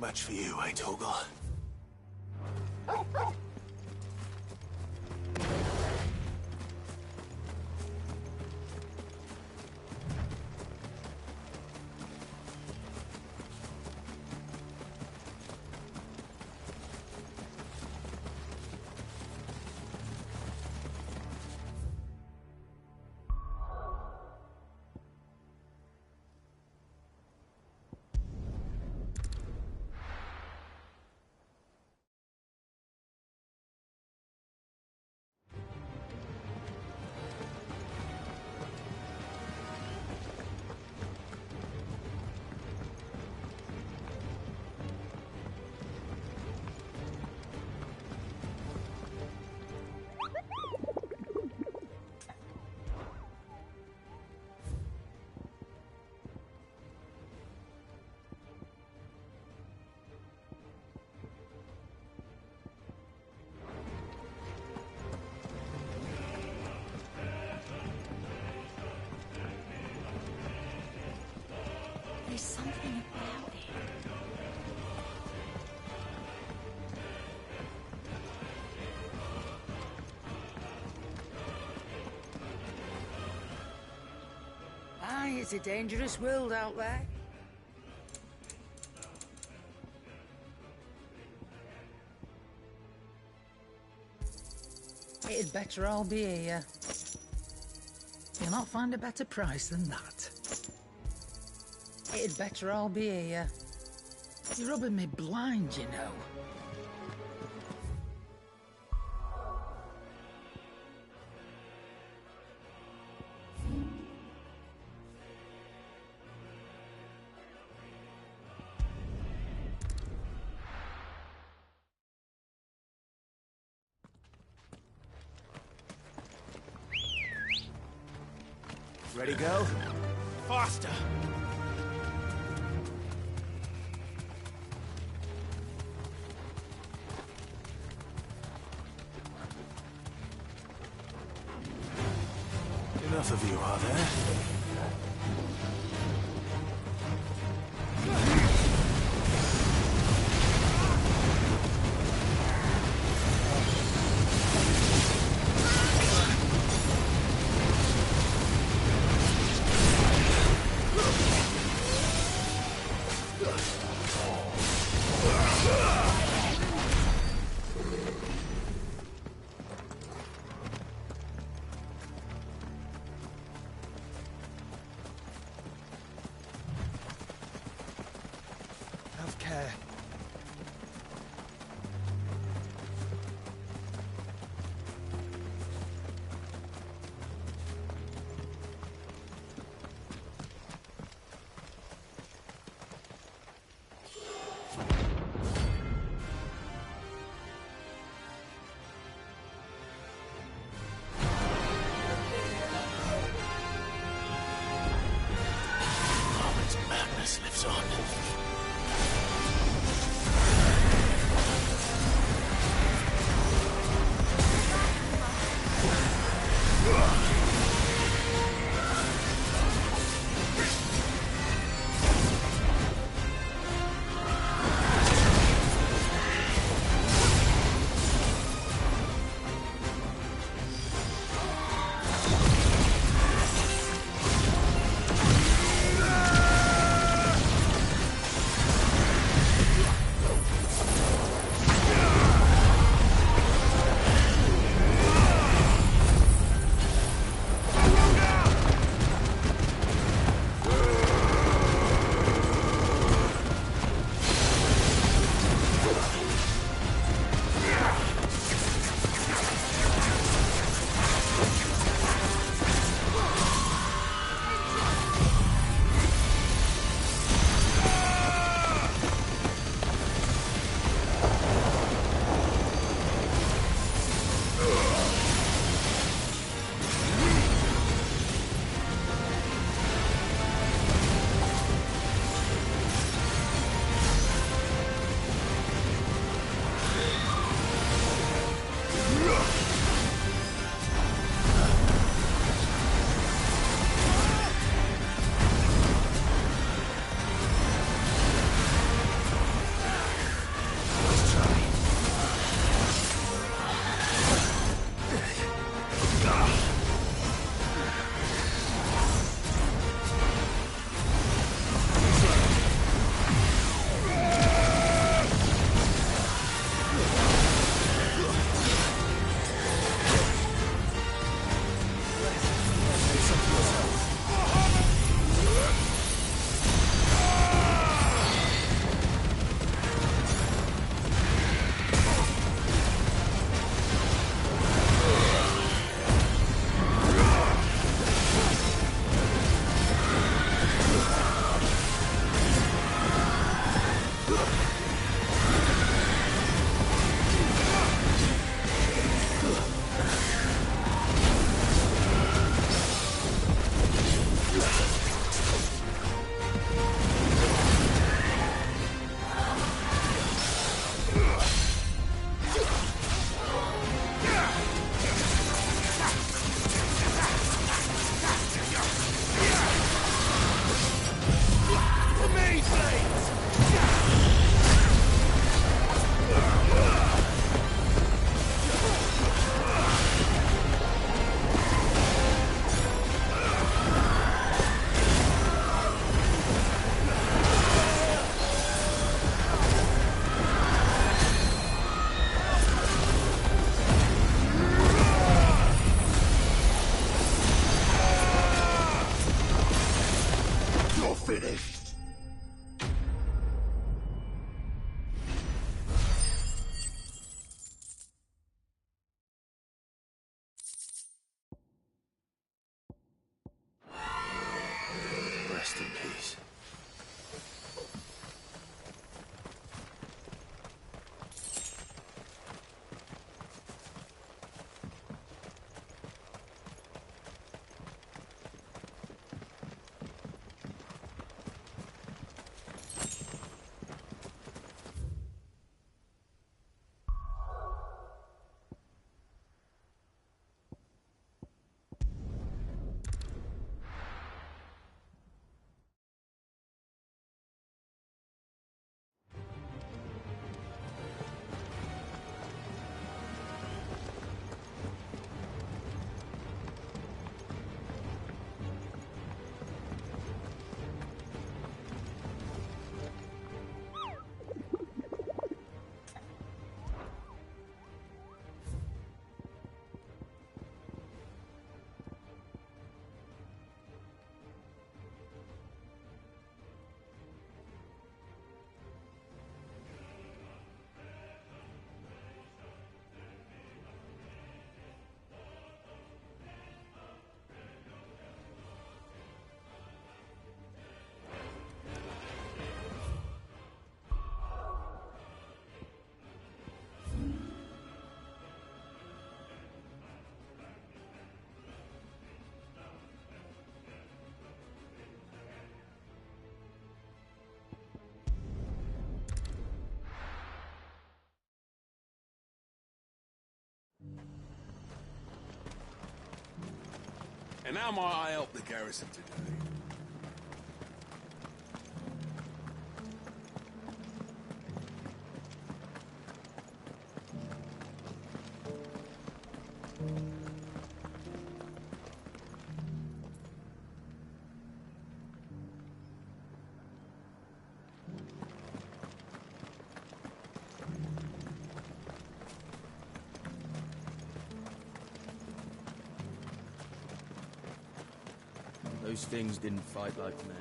Speaker 1: match for you, eh, Torgal?
Speaker 18: There's something about it.
Speaker 16: Aye, it's a dangerous world out there. It'd better all be here. You'll not find a better price than that. It'd better all be here. You're rubbing me blind, you know.
Speaker 1: Ready, go? Faster! Enough of you, are there?
Speaker 2: Have care.
Speaker 1: Moment's madness lives on.
Speaker 5: And how might I help the garrison today?
Speaker 22: Those things didn't fight like men.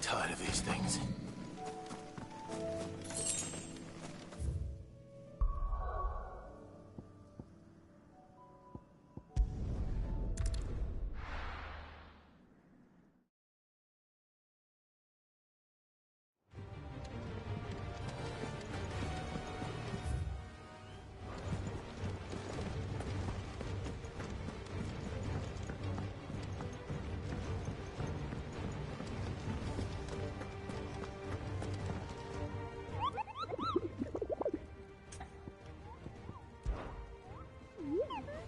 Speaker 1: Tired of these things.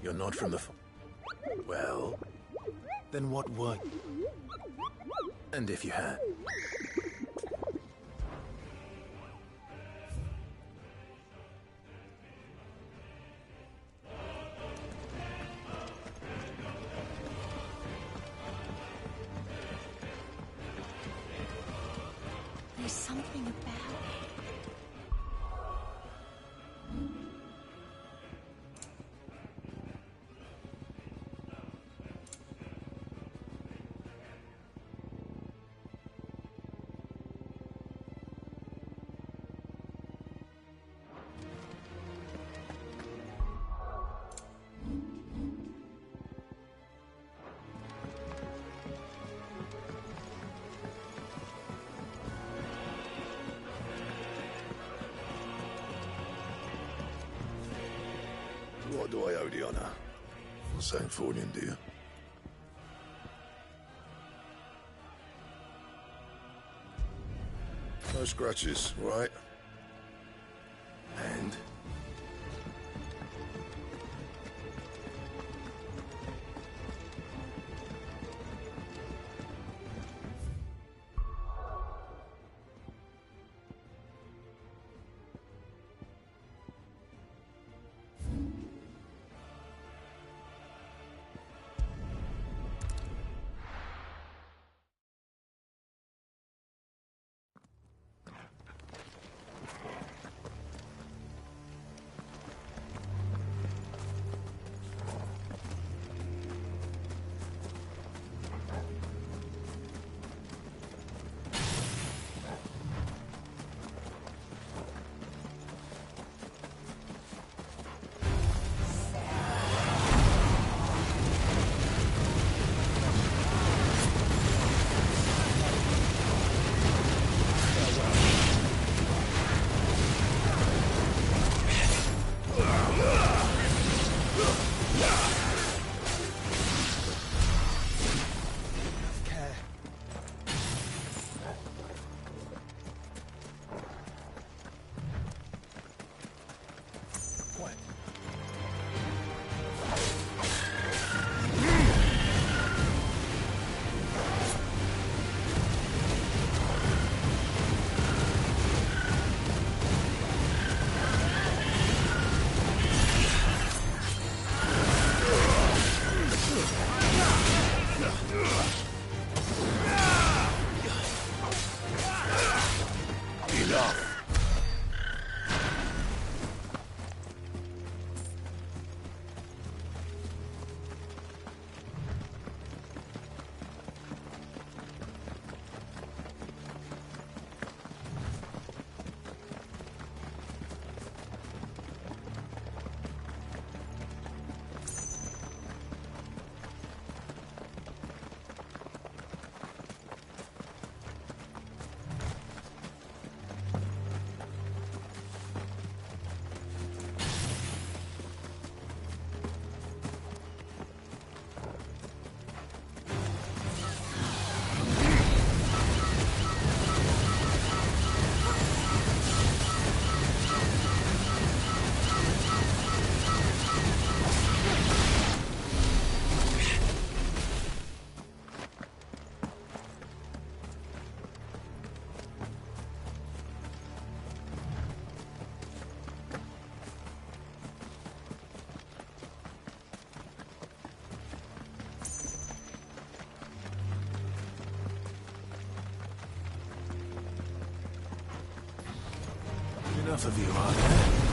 Speaker 1: You're not from the... Well, then what were you? And if you had?
Speaker 3: There's something about it.
Speaker 9: What do I owe the honor? For St. Fornian, do you? No scratches, right?
Speaker 1: And? enough of you, are there?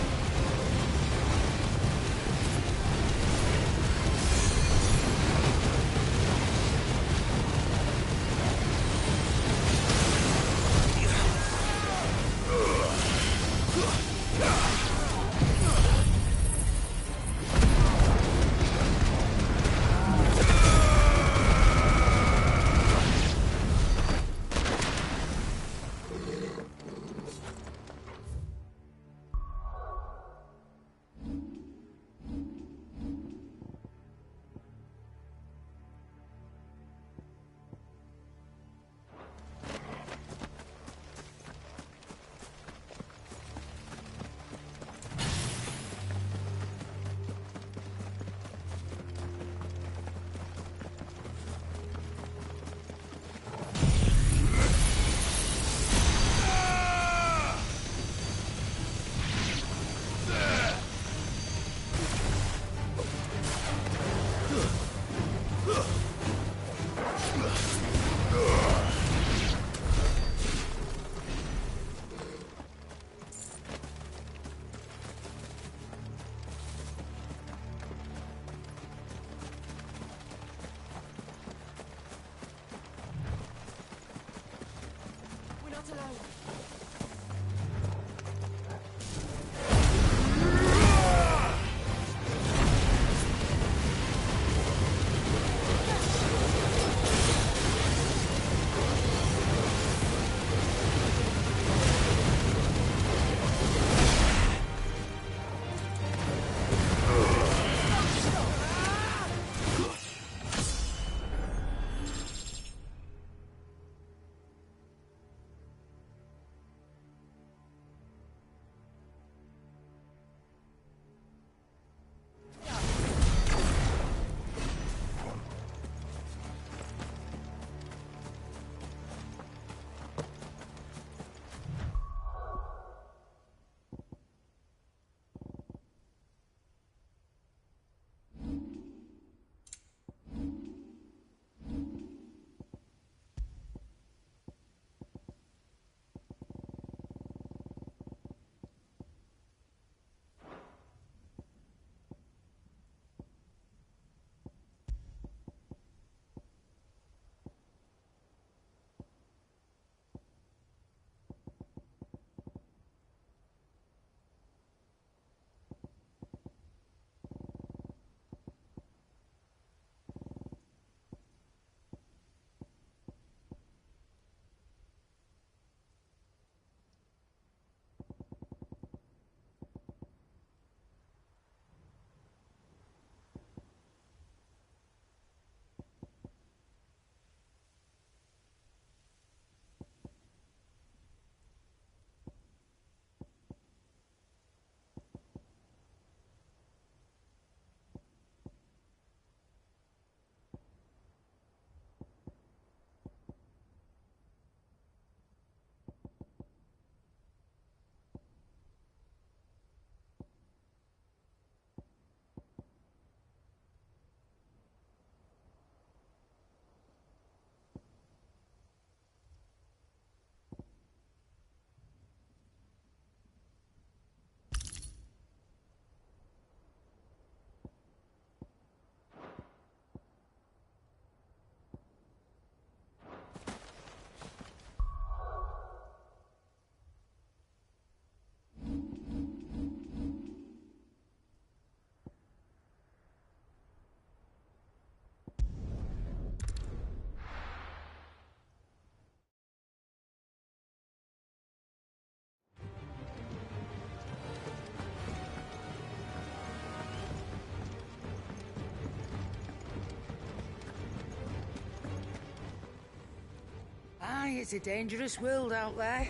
Speaker 16: Aye, it's a dangerous world out there.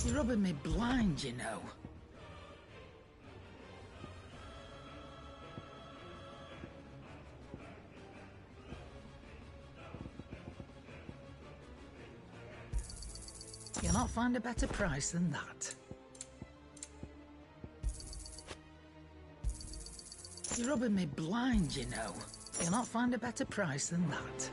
Speaker 16: You're rubbing me blind, you know. You'll not find a better price than that. You're rubbing me blind, you know. You'll not find a better price than that.